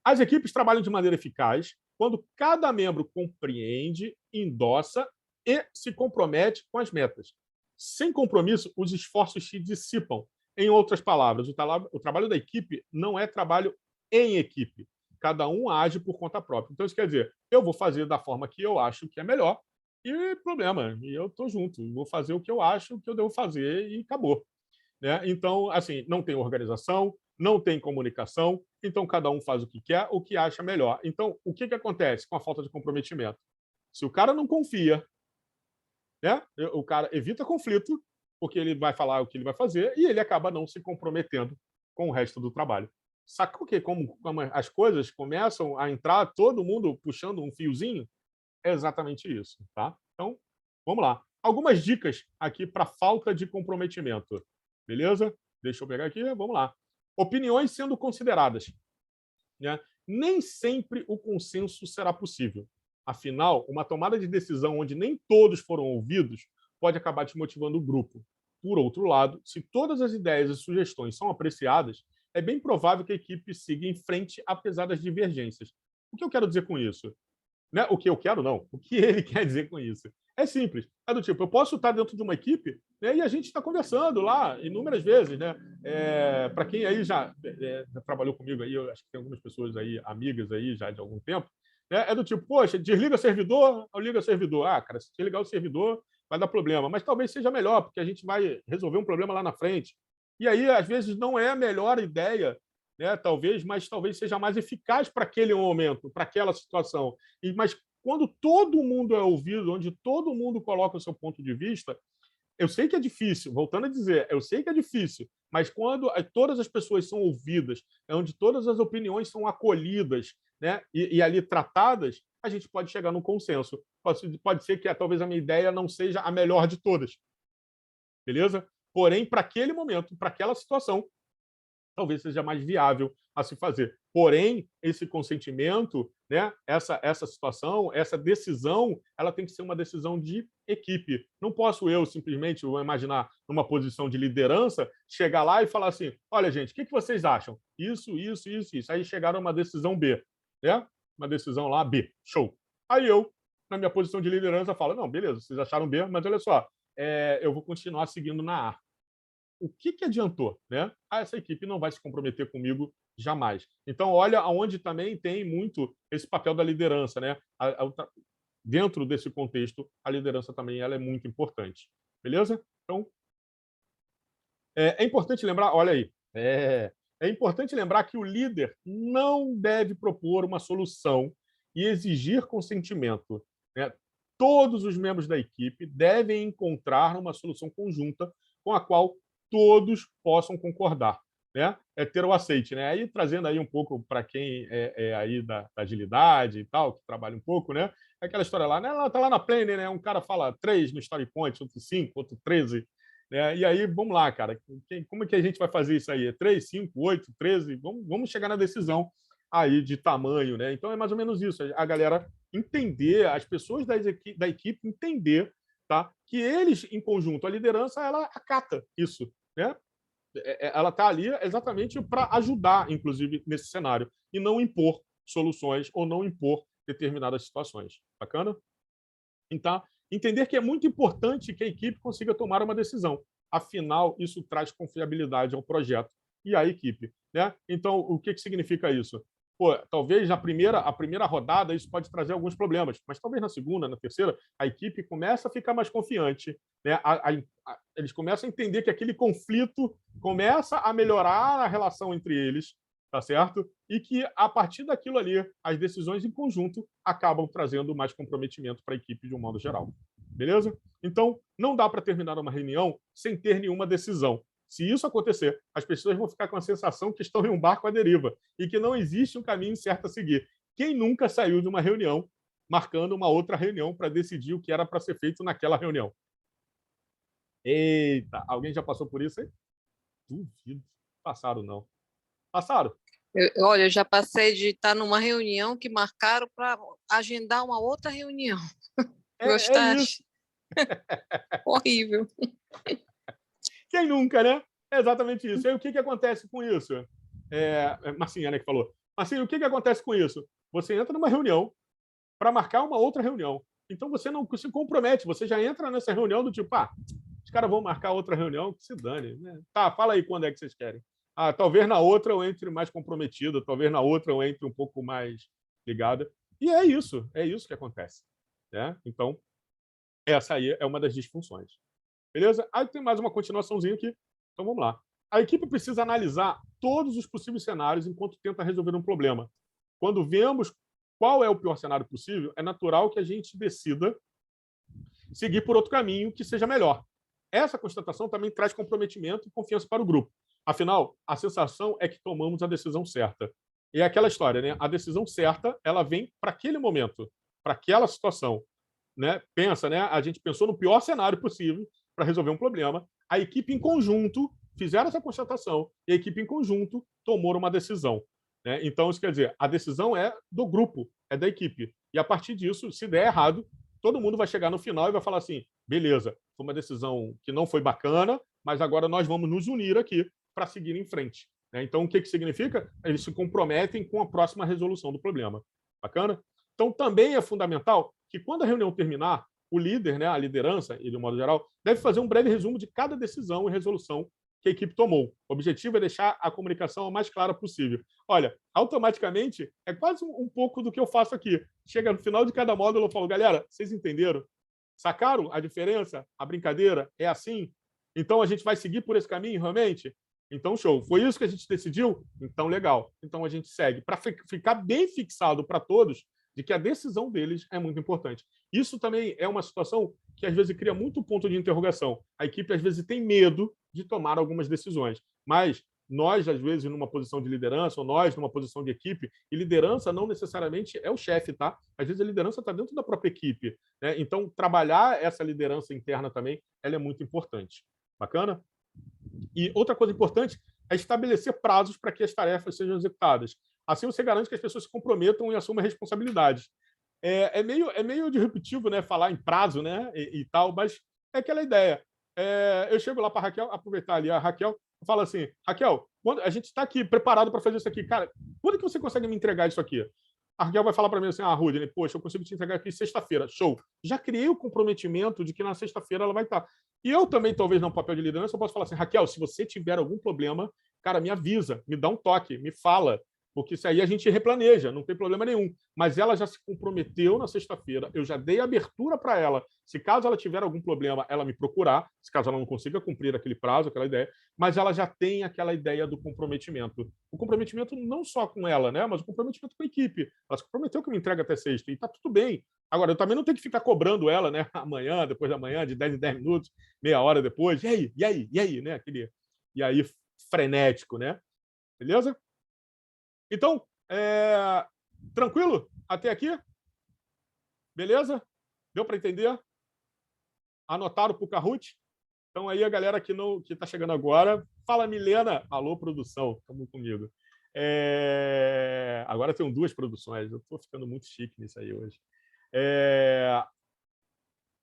as equipes trabalham de maneira eficaz quando cada membro compreende, endossa e se compromete com as metas. Sem compromisso, os esforços se dissipam. Em outras palavras, o trabalho da equipe não é trabalho em equipe. Cada um age por conta própria. Então, isso quer dizer, eu vou fazer da forma que eu acho que é melhor e problema, e eu estou junto. Vou fazer o que eu acho que eu devo fazer e acabou. Né? Então, assim, não tem organização, não tem comunicação, então cada um faz o que quer, o que acha melhor. Então, o que acontece com a falta de comprometimento? Se o cara não confia, né, o cara evita conflito, porque ele vai falar o que ele vai fazer e ele acaba não se comprometendo com o resto do trabalho. Saca o quê? Como as coisas começam a entrar, todo mundo puxando um fiozinho? É exatamente isso, tá? Então, vamos lá. Algumas dicas aqui para falta de comprometimento. Beleza? Deixa eu pegar aqui, vamos lá. Opiniões sendo consideradas. Né? Nem sempre o consenso será possível. Afinal, uma tomada de decisão onde nem todos foram ouvidos pode acabar desmotivando o grupo. Por outro lado, se todas as ideias e sugestões são apreciadas, é bem provável que a equipe siga em frente apesar das divergências. O que eu quero dizer com isso? Né? O que eu quero, não. O que ele quer dizer com isso? É simples. É do tipo, eu posso estar dentro de uma equipe, né, e a gente está conversando lá inúmeras vezes. Né? Para quem aí já trabalhou comigo, aí, eu acho que tem algumas pessoas aí, amigas aí já de algum tempo, né? É do tipo, poxa, desliga o servidor ou liga o servidor. Cara, se desligar o servidor vai dar problema, mas talvez seja melhor, porque a gente vai resolver um problema lá na frente. E aí, às vezes, não é a melhor ideia, né, talvez, mas talvez seja mais eficaz para aquele momento, para aquela situação. Mas quando todo mundo é ouvido, onde todo mundo coloca o seu ponto de vista, eu sei que é difícil, voltando a dizer, eu sei que é difícil, mas quando todas as pessoas são ouvidas, onde todas as opiniões são acolhidas, né, e ali tratadas, a gente pode chegar num consenso. Pode ser que talvez a minha ideia não seja a melhor de todas, beleza? Porém, para aquele momento, para aquela situação, talvez seja mais viável a se fazer. Porém, esse consentimento, né, essa situação, essa decisão, ela tem que ser uma decisão de equipe. Não posso eu simplesmente, vou imaginar, numa posição de liderança, chegar lá e falar assim, olha, gente, o que vocês acham? Isso, isso, isso, isso. Aí chegaram a uma decisão B, né? Uma decisão lá B, show. Aí eu, na minha posição de liderança, falo, não, beleza, vocês acharam B, mas olha só, eu vou continuar seguindo na A. O que adiantou, né? Essa equipe não vai se comprometer comigo jamais. Então, olha aonde também tem muito esse papel da liderança, né? Dentro desse contexto, a liderança também ela é muito importante. Beleza? Então, é importante lembrar, olha aí, é importante lembrar que o líder não deve propor uma solução e exigir consentimento, né? Todos os membros da equipe devem encontrar uma solução conjunta com a qual todos possam concordar. né, é ter o aceite, né? Aí trazendo aí um pouco para quem é aí da agilidade e tal, que trabalha um pouco, né? É aquela história lá, né? Ela tá lá na Planner, né? Um cara fala 3 no Story Point, outro 5, outro 13, né? E aí, vamos lá, cara. Como é que a gente vai fazer isso aí? É 3, 5, 8, 13? Vamos chegar na decisão aí de tamanho, né? Então é mais ou menos isso. A galera entender, as pessoas da equipe entender, tá? Que eles, em conjunto, a liderança, ela acata isso, né? Ela está ali exatamente para ajudar, inclusive, nesse cenário, e não impor soluções ou não impor determinadas situações. Bacana? Então, entender que é muito importante que a equipe consiga tomar uma decisão. Afinal, isso traz confiabilidade ao projeto e à equipe, né? Então, o que significa isso? Pô, talvez a primeira rodada isso pode trazer alguns problemas, mas talvez na segunda, na terceira, a equipe começa a ficar mais confiante, né? Eles começam a entender que aquele conflito começa a melhorar a relação entre eles, tá certo? E que, a partir daquilo ali, as decisões em conjunto acabam trazendo mais comprometimento para a equipe de um modo geral. Beleza? Então, não dá para terminar uma reunião sem ter nenhuma decisão. Se isso acontecer, as pessoas vão ficar com a sensação que estão em um barco à deriva e que não existe um caminho certo a seguir. Quem nunca saiu de uma reunião marcando uma outra reunião para decidir o que era para ser feito naquela reunião? Eita, alguém já passou por isso aí? Duvido. Passaram, não. Passaram? Olha, eu já passei de estar numa reunião que marcaram para agendar uma outra reunião. É isso. Horrível. Quem nunca, né? É exatamente isso. E aí, o que acontece com isso? Marcinha, né, que falou. Marcinha, o que acontece com isso? Você entra numa reunião para marcar uma outra reunião. Então, você não se compromete. Você já entra nessa reunião do tipo, os caras vão marcar outra reunião, que se dane. Né? Tá, fala aí quando é que vocês querem. Talvez na outra eu entre mais comprometido, talvez na outra eu entre um pouco mais ligada. E é isso que acontece. Né? Então, essa aí é uma das disfunções. Beleza? Aí tem mais uma continuaçãozinha aqui. Então vamos lá. A equipe precisa analisar todos os possíveis cenários enquanto tenta resolver um problema. Quando vemos qual é o pior cenário possível, é natural que a gente decida seguir por outro caminho que seja melhor. Essa constatação também traz comprometimento e confiança para o grupo. Afinal, a sensação é que tomamos a decisão certa. E é aquela história, né? A decisão certa, ela vem para aquele momento, para aquela situação. Né? Pensa, né? A gente pensou no pior cenário possível para resolver um problema. A equipe em conjunto fizeram essa constatação e a equipe em conjunto tomou uma decisão. Né? Então, isso quer dizer, a decisão é do grupo, é da equipe. E a partir disso, se der errado, todo mundo vai chegar no final e vai falar assim, beleza, foi uma decisão que não foi bacana, mas agora nós vamos nos unir aqui para seguir em frente. Né? Então, o que significa? Eles se comprometem com a próxima resolução do problema. Bacana? Então, também é fundamental que, quando a reunião terminar, o líder, né, a liderança, e de um modo geral, deve fazer um breve resumo de cada decisão e resolução que a equipe tomou. O objetivo é deixar a comunicação a mais clara possível. Olha, automaticamente, é quase um pouco do que eu faço aqui. Chega no final de cada módulo, eu falo, galera, vocês entenderam? Sacaram a diferença? A brincadeira é assim? Então, a gente vai seguir por esse caminho, realmente? Então, show. Foi isso que a gente decidiu? Então, legal. Então, a gente segue. Para ficar bem fixado para todos, de que a decisão deles é muito importante. Isso também é uma situação que, às vezes, cria muito ponto de interrogação. A equipe, às vezes, tem medo de tomar algumas decisões. Mas nós, às vezes, numa posição de liderança, ou nós, numa posição de equipe, e liderança não necessariamente é o chefe, tá? Às vezes, a liderança está dentro da própria equipe. Né? Então, trabalhar essa liderança interna também, ela é muito importante. Bacana? E outra coisa importante é estabelecer prazos para que as tarefas sejam executadas. Assim, você garante que as pessoas se comprometam e assumam a responsabilidade. É meio disruptivo, né, falar em prazo, né, e tal, mas é aquela ideia. Eu chego lá para a Raquel, aproveitar ali a Raquel, e falo assim, Raquel, quando a gente está aqui preparado para fazer isso aqui, cara, quando que você consegue me entregar isso aqui? A Raquel vai falar para mim assim, Rudney, poxa, eu consigo te entregar aqui sexta-feira, show. Já criei o comprometimento de que na sexta-feira ela vai estar. E eu também, talvez, no papel de liderança, eu posso falar assim, Raquel, se você tiver algum problema, cara, me avisa, me dá um toque, me fala, porque isso aí a gente replaneja, não tem problema nenhum. Mas ela já se comprometeu na sexta-feira, eu já dei abertura para ela. Se caso ela tiver algum problema, ela me procurar, se caso ela não consiga cumprir aquele prazo, aquela ideia, mas ela já tem aquela ideia do comprometimento. O comprometimento não só com ela, né, mas o comprometimento com a equipe. Ela se comprometeu que me entrega até sexta, e está tudo bem. Agora, eu também não tenho que ficar cobrando ela, né, amanhã, depois da manhã, de 10 em 10 minutos, meia hora depois, e aí, né, e aí frenético, né? Beleza? Então, tranquilo até aqui? Beleza? Deu para entender? Anotaram para o Kahoot? Então, aí a galera que está chegando agora, fala, Milena. Alô, produção, estamos comigo. Agora tem 2 produções, eu estou ficando muito chique nisso aí hoje.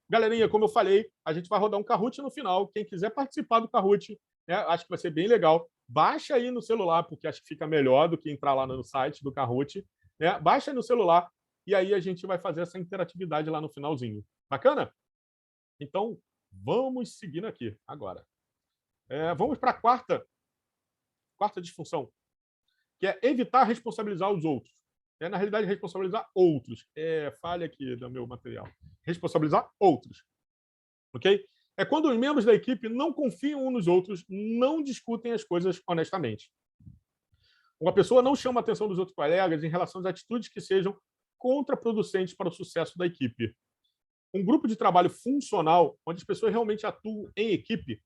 Galerinha, como eu falei, a gente vai rodar um Kahoot no final. Quem quiser participar do Kahoot, né, acho que vai ser bem legal. Baixa aí no celular, porque acho que fica melhor do que entrar lá no site do Kahoot. Né? Baixa aí no celular e aí a gente vai fazer essa interatividade lá no finalzinho. Bacana? Então, vamos seguindo aqui agora. Vamos para a quarta disfunção, que é evitar responsabilizar os outros. Na realidade, responsabilizar outros. Falha aqui do meu material. Responsabilizar outros. Ok? É quando os membros da equipe não confiam uns nos outros, não discutem as coisas honestamente. Uma pessoa não chama a atenção dos outros colegas em relação às atitudes que sejam contraproducentes para o sucesso da equipe. Um grupo de trabalho funcional, onde as pessoas realmente atuam em equipe,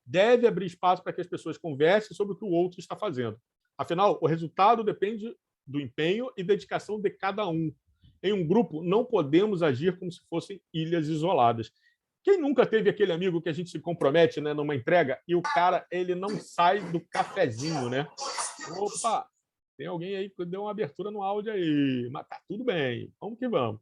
deve abrir espaço para que as pessoas conversem sobre o que o outro está fazendo. Afinal, o resultado depende do empenho e dedicação de cada um. Em um grupo, não podemos agir como se fossem ilhas isoladas. Quem nunca teve aquele amigo que a gente se compromete, né, numa entrega e o cara ele não sai do cafezinho, né? Opa, tem alguém aí que deu uma abertura no áudio aí, mas tá tudo bem, vamos que vamos.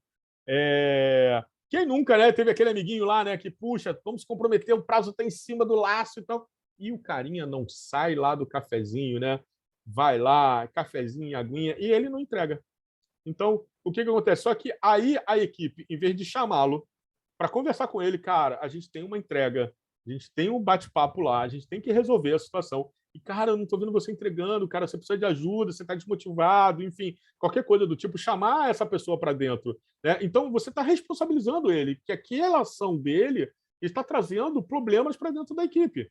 Quem nunca, né, teve aquele amiguinho lá, né, que puxa, vamos se comprometer, o prazo está em cima do laço e tal, e o carinha não sai lá do cafezinho, né? Vai lá, cafezinho, aguinha, e ele não entrega. Então, o que acontece? Só que aí a equipe, em vez de chamá-lo para conversar com ele, cara, a gente tem uma entrega, a gente tem um bate-papo lá, a gente tem que resolver a situação. E, cara, eu não estou vendo você entregando, cara, você precisa de ajuda, você está desmotivado, enfim, qualquer coisa do tipo, chamar essa pessoa para dentro. Né? Então, você está responsabilizando ele, que aquela ação dele está trazendo problemas para dentro da equipe.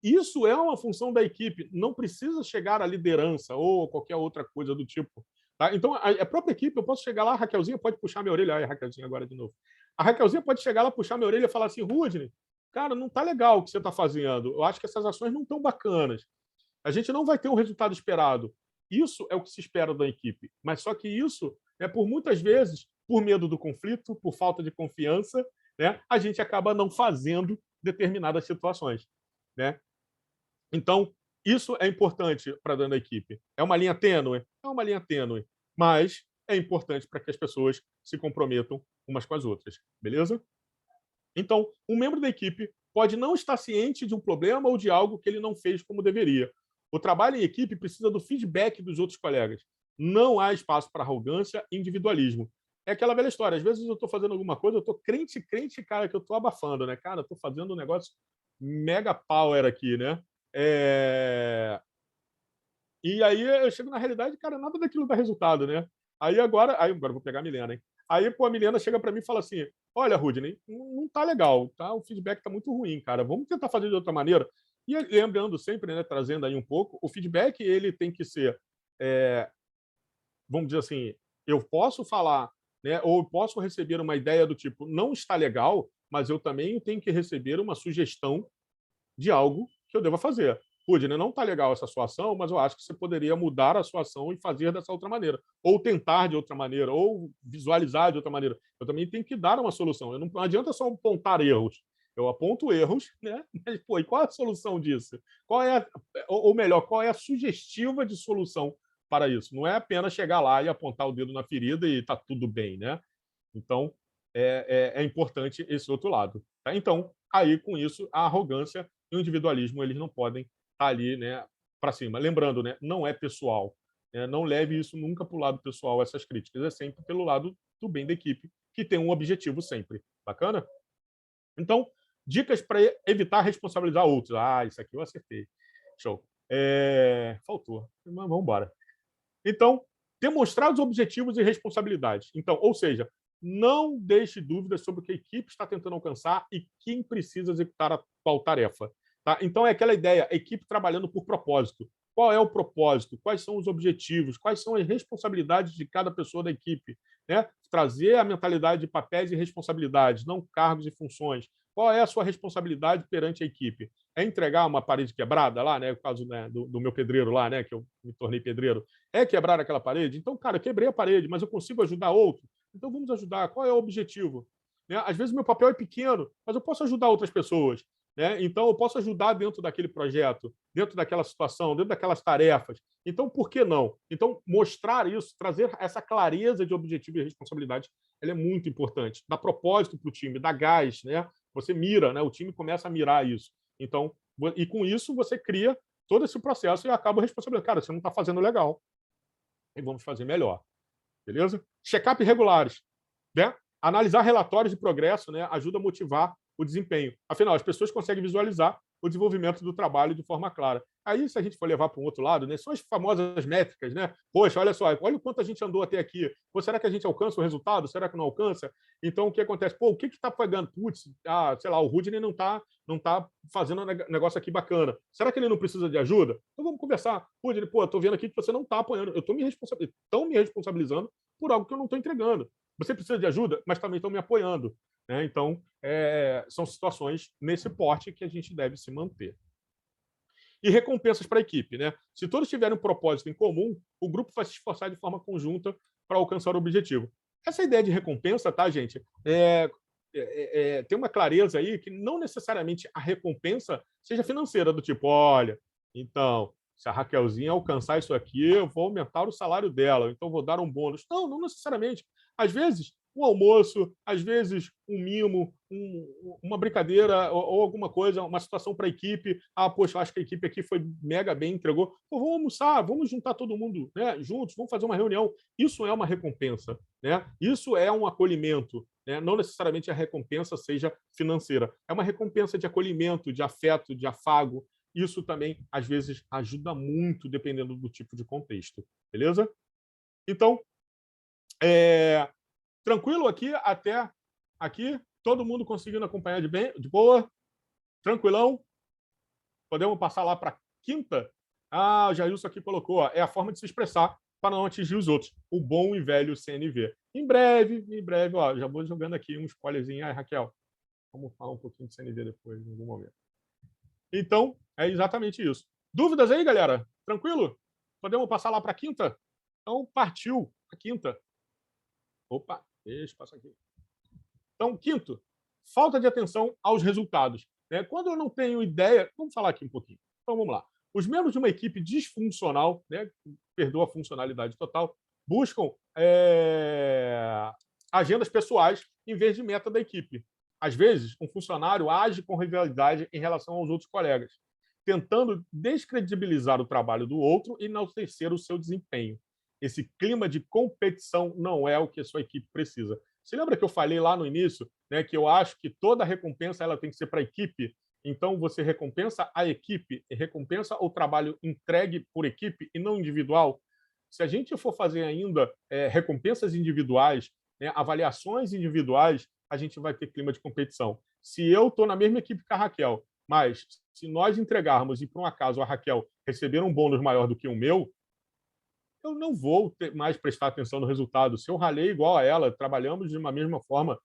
Isso é uma função da equipe, não precisa chegar à liderança ou qualquer outra coisa do tipo. Tá? Então, a própria equipe, eu posso chegar lá, a Raquelzinha pode puxar minha orelha. Ai, a Raquelzinha agora de novo. A Raquelzinha pode chegar lá, puxar minha orelha e falar assim, Rudney, cara, não está legal o que você está fazendo. Eu acho que essas ações não estão bacanas. A gente não vai ter o resultado esperado. Isso é o que se espera da equipe. Mas só que isso, por muitas vezes, por medo do conflito, por falta de confiança, né, a gente acaba não fazendo determinadas situações. Né? Então, isso é importante para dentro da equipe. É uma linha tênue? É uma linha tênue, mas é importante para que as pessoas se comprometam umas com as outras, beleza? Então, um membro da equipe pode não estar ciente de um problema ou de algo que ele não fez como deveria. O trabalho em equipe precisa do feedback dos outros colegas. Não há espaço para arrogância e individualismo. É aquela velha história. Às vezes eu estou fazendo alguma coisa, eu estou crente, cara, que eu estou abafando, né? Cara, eu estou fazendo um negócio mega power aqui, né? E aí eu chego na realidade, cara, nada daquilo dá resultado, né? Aí agora eu vou pegar a Milena, hein? Aí pô, a Milena chega para mim e fala assim, olha, Rudney, não tá legal, tá? O feedback tá muito ruim, cara, vamos tentar fazer de outra maneira. E lembrando sempre, né, trazendo aí um pouco, o feedback ele tem que ser, vamos dizer assim, eu posso falar, né, ou posso receber uma ideia do tipo, não está legal, mas eu também tenho que receber uma sugestão de algo que eu deva fazer. Rudney, não está legal essa sua ação, mas eu acho que você poderia mudar a sua ação e fazer dessa outra maneira. Ou tentar de outra maneira, ou visualizar de outra maneira. Eu também tenho que dar uma solução. Eu não adianta só apontar erros. Eu aponto erros, né? Mas, pô, e qual é a solução disso? Ou melhor, qual é a sugestiva de solução para isso? Não é apenas chegar lá e apontar o dedo na ferida e está tudo bem, né? Então, é importante esse outro lado. Tá? Então, aí, com isso, a arrogância e o individualismo, eles não podem estar ali, né, para cima. Lembrando, né, não é pessoal. Né? Não leve isso nunca para o lado pessoal, essas críticas. É sempre pelo lado do bem da equipe, que tem um objetivo sempre. Bacana? Então, dicas para evitar responsabilizar outros. Ah, isso aqui eu acertei. Show. Faltou. Mas vamos embora. Então, demonstrar os objetivos e responsabilidades. Então, ou seja, não deixe dúvidas sobre o que a equipe está tentando alcançar e quem precisa executar a qual tarefa. Tá? Então, é aquela ideia, a equipe trabalhando por propósito. Qual é o propósito? Quais são os objetivos? Quais são as responsabilidades de cada pessoa da equipe? Né? Trazer a mentalidade de papéis e responsabilidades, não cargos e funções. qual é a sua responsabilidade perante a equipe? É entregar uma parede quebrada lá, né? O caso, né, do meu pedreiro lá, né? Que eu me tornei pedreiro. É quebrar aquela parede? Então, cara, eu quebrei a parede, mas eu consigo ajudar outro? Então, vamos ajudar. Qual é o objetivo? Né? Às vezes, o meu papel é pequeno, mas eu posso ajudar outras pessoas. Né? Então, eu posso ajudar dentro daquele projeto, dentro daquela situação, dentro daquelas tarefas. Então, por que não? Então, mostrar isso, trazer essa clareza de objetivo e responsabilidade, ela é muito importante. Dá propósito para o time, dá gás, né? Você mira, né? O time começa a mirar isso. Então, e com isso, você cria todo esse processo e acaba responsabilizando. Cara, você não está fazendo legal. E vamos fazer melhor. Beleza? Check-up regulares. Né? Analisar relatórios de progresso, né, ajuda a motivar o desempenho. Afinal, as pessoas conseguem visualizar o desenvolvimento do trabalho de forma clara. Aí, se a gente for levar para um outro lado, né, são as famosas métricas, né? Poxa, olha só, olha o quanto a gente andou até aqui. Pô, será que a gente alcança o resultado? Será que não alcança? Então, o que acontece? Pô, o que está pegando? Putz, sei lá, o Rudney não tá fazendo um negócio aqui bacana. Será que ele não precisa de ajuda? Então, vamos conversar. Rudney, pô, estou vendo aqui que você não está apoiando. Eu estou me responsabilizando por algo que eu não estou entregando. Você precisa de ajuda, mas também estão me apoiando. Né? Então, são situações nesse porte que a gente deve se manter. E recompensas para a equipe. Né? Se todos tiverem um propósito em comum, o grupo vai se esforçar de forma conjunta para alcançar o objetivo. Essa ideia de recompensa, tá, gente? Tem uma clareza aí que não necessariamente a recompensa seja financeira, do tipo, olha, então, se a Raquelzinha alcançar isso aqui, eu vou aumentar o salário dela, então vou dar um bônus. Não, não necessariamente. Às vezes, um almoço, às vezes, um mimo, uma brincadeira ou alguma coisa, uma situação para a equipe. Ah, poxa, acho que a equipe aqui foi mega bem, entregou. Pô, vamos almoçar, vamos juntar todo mundo, né, juntos, vamos fazer uma reunião. Isso é uma recompensa. Né? Isso é um acolhimento. Né? Não necessariamente a recompensa seja financeira. É uma recompensa de acolhimento, de afeto, de afago. Isso também, às vezes, ajuda muito, dependendo do tipo de contexto. Beleza? Então, tranquilo aqui, até aqui, todo mundo conseguindo acompanhar de boa, tranquilão. Podemos passar lá para quinta? Ah, o Jailson aqui colocou, ó, é a forma de se expressar para não atingir os outros. O bom e velho CNV. Em breve, ó, já vou jogando aqui um spoilerzinho. Ai, Raquel, vamos falar um pouquinho de CNV depois, em algum momento. Então, é exatamente isso. Dúvidas aí, galera? Tranquilo? Podemos passar lá para quinta? Então, partiu a quinta. Opa, deixa eu passar aqui. Então, quinto, falta de atenção aos resultados. Né? Quando eu não tenho ideia... Vamos falar aqui um pouquinho. Então, vamos lá. Os membros de uma equipe disfuncional, né, perdoa a funcionalidade total, buscam agendas pessoais em vez de meta da equipe. Às vezes, um funcionário age com rivalidade em relação aos outros colegas, tentando descredibilizar o trabalho do outro e enaltecer o seu desempenho. Esse clima de competição não é o que a sua equipe precisa. Você lembra que eu falei lá no início, né, que eu acho que toda recompensa ela tem que ser para a equipe? Então, você recompensa a equipe, recompensa o trabalho entregue por equipe e não individual. Se a gente for fazer ainda recompensas individuais, né, avaliações individuais, a gente vai ter clima de competição. Se eu estou na mesma equipe que a Raquel, mas se nós entregarmos e, por um acaso, a Raquel receber um bônus maior do que o meu, eu não vou mais prestar atenção no resultado. Se eu ralei igual a ela, trabalhamos de uma mesma forma,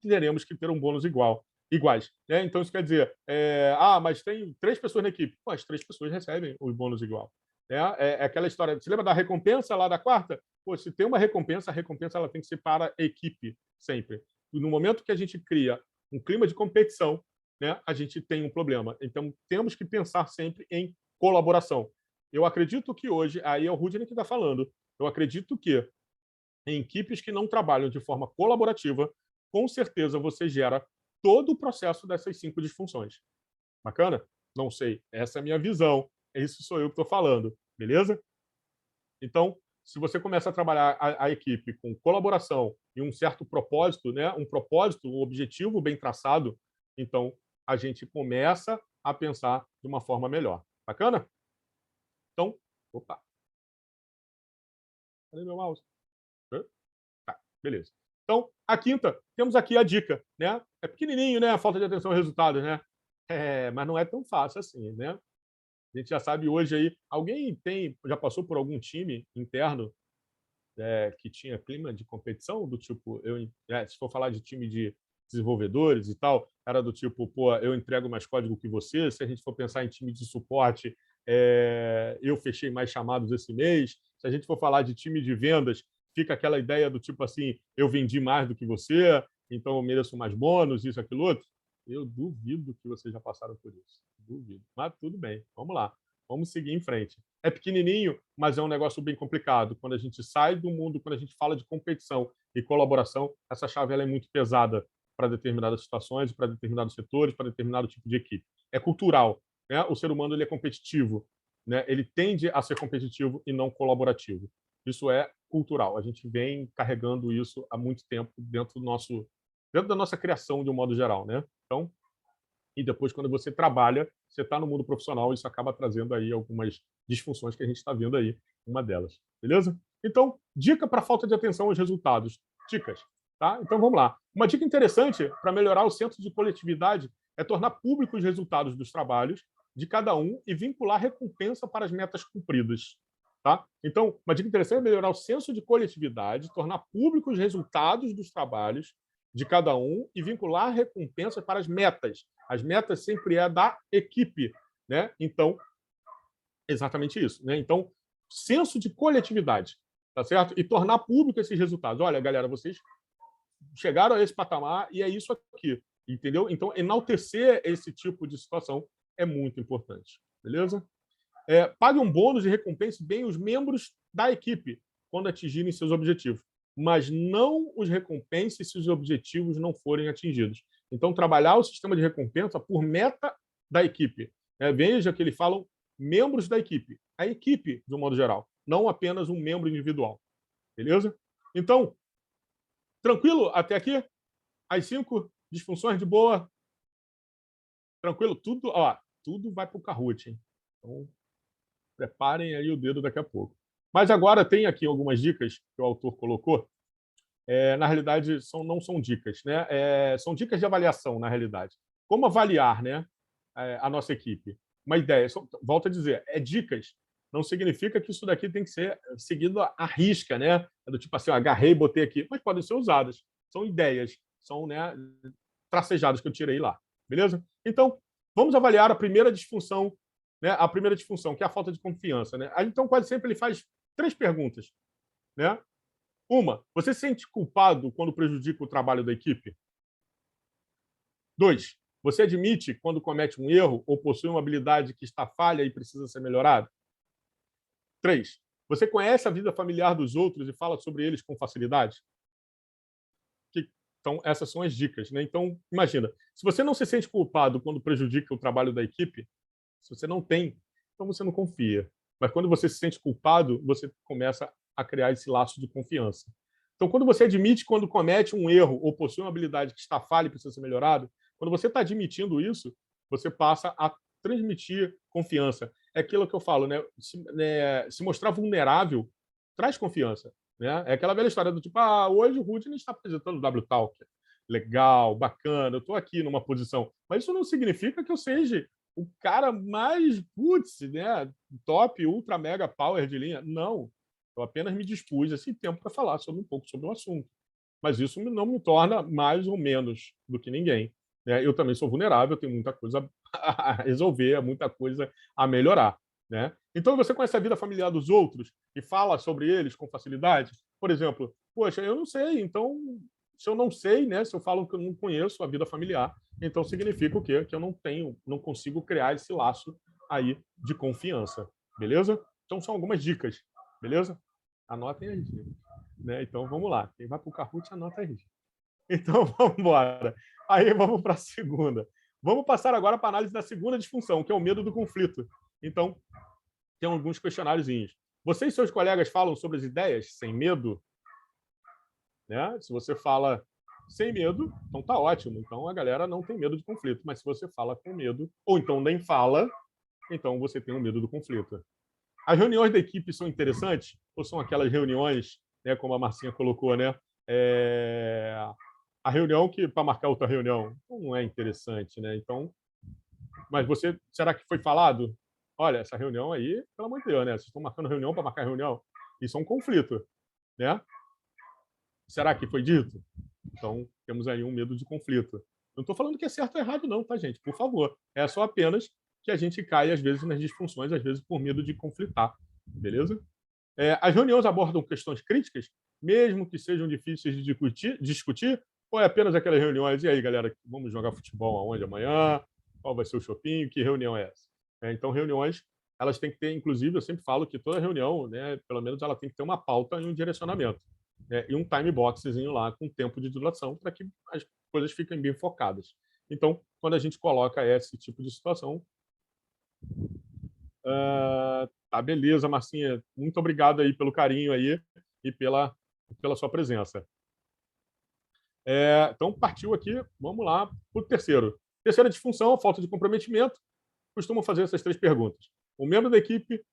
teremos que ter um bônus iguais. Né? Então, isso quer dizer, mas tem 3 pessoas na equipe. Pô, as 3 pessoas recebem o bônus igual. É aquela história, você lembra da recompensa lá da quarta? Pô, se tem uma recompensa, a recompensa ela tem que ser para a equipe, sempre. E no momento que a gente cria um clima de competição, né, a gente tem um problema. Então, temos que pensar sempre em colaboração. Eu acredito que hoje, aí é o Rudney que está falando, eu acredito que em equipes que não trabalham de forma colaborativa, com certeza você gera todo o processo dessas 5 disfunções. Bacana? Não sei. Essa é a minha visão. Isso sou eu que estou falando. Beleza? Então, se você começa a trabalhar a equipe com colaboração e um certo propósito, né, um objetivo bem traçado, então a gente começa a pensar de uma forma melhor. Bacana? Então, opa. Cadê meu mouse? Tá, beleza. Então, a quinta, temos aqui a dica, né? É pequenininho, né? A falta de atenção ao resultado, né? Mas não é tão fácil assim, né? A gente já sabe hoje aí, alguém já passou por algum time interno que tinha clima de competição? Do tipo, se for falar de time de desenvolvedores e tal, era do tipo, pô, eu entrego mais código que você. Se a gente for pensar em time de suporte, eu fechei mais chamados esse mês. Se a gente for falar de time de vendas, fica aquela ideia do tipo assim, eu vendi mais do que você, então eu mereço mais bônus, isso, aquilo, outro. Eu duvido que vocês já passaram por isso. Duvido. Mas tudo bem, vamos lá. Vamos seguir em frente. É pequenininho, mas é um negócio bem complicado. Quando a gente sai do mundo, quando a gente fala de competição e colaboração, essa chave ela é muito pesada para determinadas situações, para determinados setores, para determinado tipo de equipe. É cultural, né? O ser humano ele é competitivo, né? Ele tende a ser competitivo e não colaborativo. Isso é cultural. A gente vem carregando isso há muito tempo dentro da nossa criação de um modo geral, né? Então, e depois quando você trabalha, você está no mundo profissional, isso acaba trazendo aí algumas disfunções que a gente está vendo aí, uma delas. Beleza? Então, dica para falta de atenção aos resultados. Dicas. Tá? Então, vamos lá. Uma dica interessante para melhorar o senso de coletividade é tornar públicos os resultados dos trabalhos de cada um e vincular recompensa para as metas cumpridas. Tá? Então, uma dica interessante é melhorar o senso de coletividade, tornar públicos os resultados dos trabalhos de cada um e vincular recompensas para as metas. As metas sempre é da equipe, né? Então, exatamente isso, né? Então, senso de coletividade, tá certo? E tornar público esses resultados. Olha, galera, vocês chegaram a esse patamar e é isso aqui, entendeu? Então, enaltecer esse tipo de situação é muito importante, beleza? Pague um bônus e recompense bem os membros da equipe quando atingirem seus objetivos, mas não os recompense se os objetivos não forem atingidos. Então, trabalhar o sistema de recompensa por meta da equipe. Veja que eles falam membros da equipe. A equipe, de um modo geral, não apenas um membro individual. Beleza? Então, tranquilo até aqui? As 5 disfunções de boa? Tranquilo? Tudo vai para o Kahoot, hein? Então, preparem aí o dedo daqui a pouco. Mas agora tem aqui algumas dicas que o autor colocou. Na realidade, não são dicas, né? São dicas de avaliação, na realidade. Como avaliar, né, a nossa equipe? Uma ideia, volto a dizer, dicas. Não significa que isso daqui tem que ser seguido à risca, né? Do tipo assim, agarrei e botei aqui. Mas podem ser usadas. São ideias, são, né, tracejadas que eu tirei lá. Beleza? Então, vamos avaliar a primeira disfunção, né? A primeira disfunção, que é a falta de confiança, né? Então, quase sempre ele faz 3 perguntas, né? Uma, você se sente culpado quando prejudica o trabalho da equipe? 2, você admite quando comete um erro ou possui uma habilidade que está falha e precisa ser melhorada? 3, você conhece a vida familiar dos outros e fala sobre eles com facilidade? Então, essas são as dicas, né? Então, imagina, se você não se sente culpado quando prejudica o trabalho da equipe, se você não tem, então você não confia. Mas quando você se sente culpado, você começa a criar esse laço de confiança. Então, quando você admite quando comete um erro ou possui uma habilidade que está falha e precisa ser melhorado, quando você está admitindo isso, você passa a transmitir confiança. É aquilo que eu falo, né? Se mostrar vulnerável traz confiança, né? É aquela velha história do tipo, hoje o Rudney está apresentando o W-Talk. Legal, bacana, eu estou aqui numa posição. Mas isso não significa que eu seja o cara mais, né? Top, ultra, mega power de linha. Não. Eu apenas me dispus esse tempo para falar um pouco sobre o assunto. Mas isso não me torna mais ou menos do que ninguém, né? Eu também sou vulnerável, tenho muita coisa a resolver, muita coisa a melhorar, né? Então, você conhece a vida familiar dos outros e fala sobre eles com facilidade? Por exemplo, poxa, eu não sei, então, se eu não sei, né? Se eu falo que eu não conheço a vida familiar, então significa o quê? Que eu não consigo criar esse laço aí de confiança, beleza? Então, são algumas dicas. Beleza? Anotem aí, né? Então, vamos lá. Quem vai para o Kahoot, anota aí. Então, vamos embora. Aí, vamos para a segunda. Vamos passar agora para a análise da segunda disfunção, que é o medo do conflito. Então, tem alguns questionáriozinhos. Você e seus colegas falam sobre as ideias sem medo? Né? Se você fala sem medo, então tá ótimo. Então, a galera não tem medo de conflito. Mas se você fala com medo, ou então nem fala, então você tem um medo do conflito. As reuniões da equipe são interessantes? Ou são aquelas reuniões, né, como a Marcinha colocou, né? A reunião que para marcar outra reunião não é interessante, né? Então, mas será que foi falado? Olha, essa reunião aí, pelo amor de Deus, né? Vocês estão marcando reunião para marcar reunião? Isso é um conflito, né? Será que foi dito? Então, temos aí um medo de conflito. Não estou falando que é certo ou errado, não, tá, gente? Por favor. É só apenas que a gente cai, às vezes, nas disfunções, às vezes por medo de conflitar. Beleza? As reuniões abordam questões críticas, mesmo que sejam difíceis de discutir, ou é apenas aquelas reuniões, e aí, galera, vamos jogar futebol aonde amanhã? Qual vai ser o shopping? Que reunião é essa? Então, reuniões, elas têm que ter, inclusive, eu sempre falo que toda reunião, né, pelo menos ela tem que ter uma pauta e um direcionamento, né, e um time boxzinho lá com tempo de duração para que as coisas fiquem bem focadas. Então, quando a gente coloca esse tipo de situação, tá, beleza, Marcinha. Muito obrigado aí pelo carinho aí e pela sua presença. Então, partiu aqui, vamos lá para o terceiro. Terceira disfunção, falta de comprometimento. Costumo fazer essas 3 perguntas. O membro da equipe,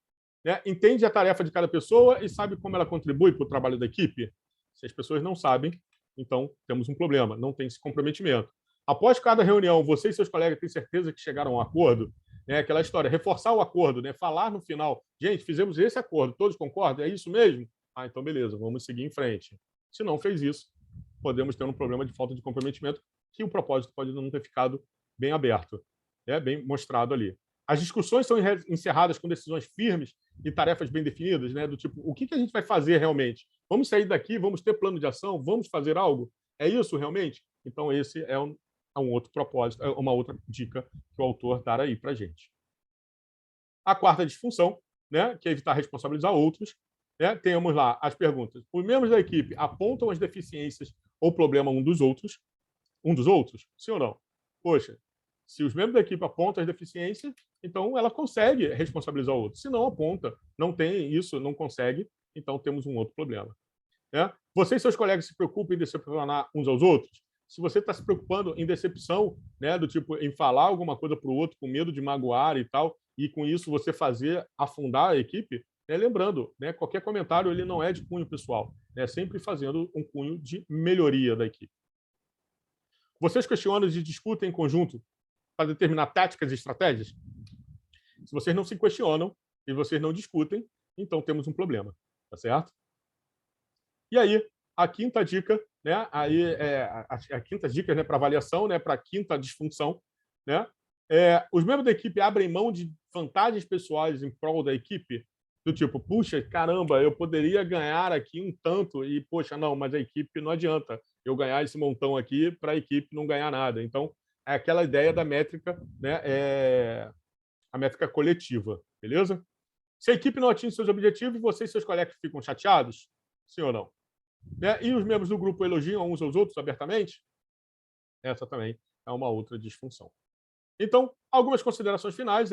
né, entende a tarefa de cada pessoa e sabe como ela contribui para o trabalho da equipe? Se as pessoas não sabem, então temos um problema, não tem esse comprometimento. Após cada reunião, você e seus colegas têm certeza que chegaram a um acordo? Aquela história, reforçar o acordo, né? Falar no final, gente, fizemos esse acordo, todos concordam? É isso mesmo? Então beleza, vamos seguir em frente. Se não fez isso, podemos ter um problema de falta de comprometimento, que o propósito pode não ter ficado bem aberto, bem mostrado ali. As discussões são encerradas com decisões firmes e tarefas bem definidas, né? Do tipo, o que a gente vai fazer realmente? Vamos sair daqui, vamos ter plano de ação, vamos fazer algo? É isso realmente? Então esse é um outro propósito, é uma outra dica que o autor dá aí para a gente. A quarta disfunção, né, que é evitar responsabilizar outros, né, temos lá as perguntas. Os membros da equipe apontam as deficiências ou problema um dos outros? Sim ou não? Poxa, se os membros da equipe apontam as deficiências, então ela consegue responsabilizar o outro. Se não aponta, não tem isso, não consegue, então temos um outro problema. Você e seus colegas se preocupam em decepcionar uns aos outros? Se você está se preocupando em decepção, né, do tipo, em falar alguma coisa para o outro com medo de magoar e tal, e com isso você fazer afundar a equipe, lembrando, né, qualquer comentário ele não é de cunho pessoal, sempre fazendo um cunho de melhoria da equipe. Vocês questionam e discutem em conjunto para determinar táticas e estratégias? Se vocês não se questionam e vocês não discutem, então temos um problema, tá certo? E aí, a quinta dica, né? Aí a quinta dica, né, para avaliação, né, para a quinta disfunção, né? Os membros da equipe abrem mão de vantagens pessoais em prol da equipe, do tipo, puxa, caramba, eu poderia ganhar aqui um tanto e, poxa, não, mas a equipe não adianta eu ganhar esse montão aqui para a equipe não ganhar nada. Então, é aquela ideia da métrica, né? A métrica coletiva, beleza? Se a equipe não atinge seus objetivos, você e seus colegas ficam chateados? Sim ou não? E os membros do grupo elogiam uns aos outros abertamente? Essa também é uma outra disfunção. Então, algumas considerações finais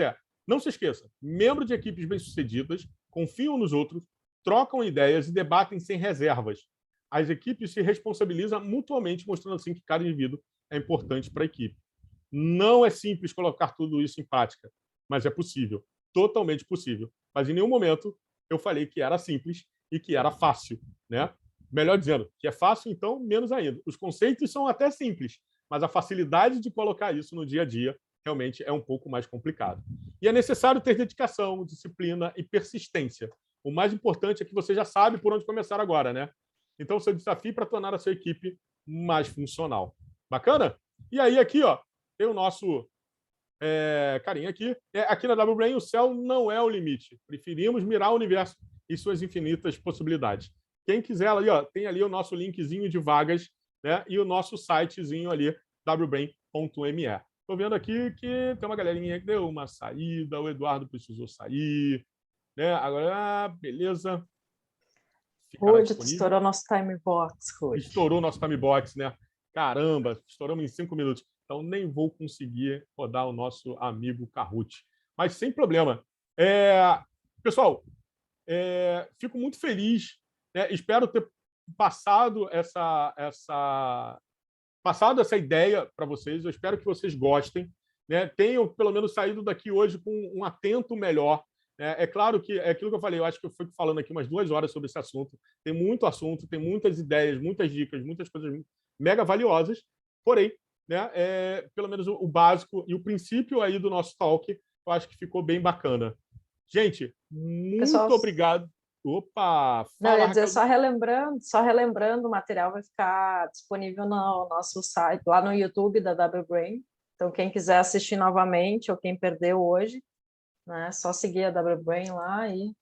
não se esqueça, membros de equipes bem-sucedidas confiam nos outros, trocam ideias e debatem sem reservas. As equipes se responsabilizam mutuamente, mostrando assim que cada indivíduo é importante para a equipe. Não é simples colocar tudo isso em prática, mas é possível, totalmente possível. Mas em nenhum momento eu falei que era simples e que era fácil, né? Melhor dizendo, que é fácil, então, menos ainda. Os conceitos são até simples, mas a facilidade de colocar isso no dia a dia realmente é um pouco mais complicado. E é necessário ter dedicação, disciplina e persistência. O mais importante é que você já sabe por onde começar agora, né? Então, seu desafio para tornar a sua equipe mais funcional. Bacana? E aí, aqui, ó, tem o nosso carinha aqui. Aqui na WBrain, o céu não é o limite. Preferimos mirar o universo e suas infinitas possibilidades. Quem quiser, ali, ó, tem ali o nosso linkzinho de vagas, né? E o nosso sitezinho ali, wbrain.me. Estou vendo aqui que tem uma galerinha que deu uma saída, o Eduardo precisou sair, né? Agora, beleza. Rude, estourou nosso time box, Rude. Estourou nosso time box, né? Caramba, estouramos em 5 minutos. Então, nem vou conseguir rodar o nosso amigo Kahoot. Mas sem problema. Pessoal, fico muito feliz, né? Espero ter passado essa ideia para vocês. Eu espero que vocês gostem, né? Tenham, pelo menos, saído daqui hoje com um atento melhor. É claro que é aquilo que eu falei, eu acho que eu fui falando aqui umas 2 horas sobre esse assunto. Tem muito assunto, tem muitas ideias, muitas dicas, muitas coisas mega valiosas, porém, né, pelo menos o básico e o princípio aí do nosso talk, eu acho que ficou bem bacana. Gente, muito obrigado. Opa! Não, eu Fala, ia dizer, Raquelzinha. só relembrando, o material vai ficar disponível no nosso site, lá no YouTube da W Brain. Então, quem quiser assistir novamente, ou quem perdeu hoje, né, só seguir a W Brain lá e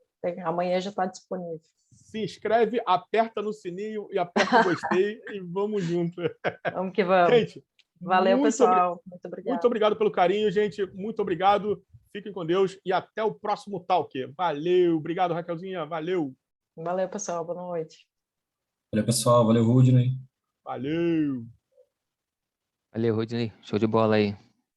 amanhã já está disponível. Se inscreve, aperta no sininho e aperta o gostei e vamos junto. Vamos que vamos. Gente, Valeu, pessoal. Muito obrigado. Muito obrigado pelo carinho, gente. Muito obrigado. Fiquem com Deus e até o próximo Talk. Valeu. Obrigado, Raquelzinha. Valeu. Valeu, pessoal. Boa noite. Valeu, pessoal. Valeu, Rudney. Valeu. Valeu, Rodney. Show de bola aí.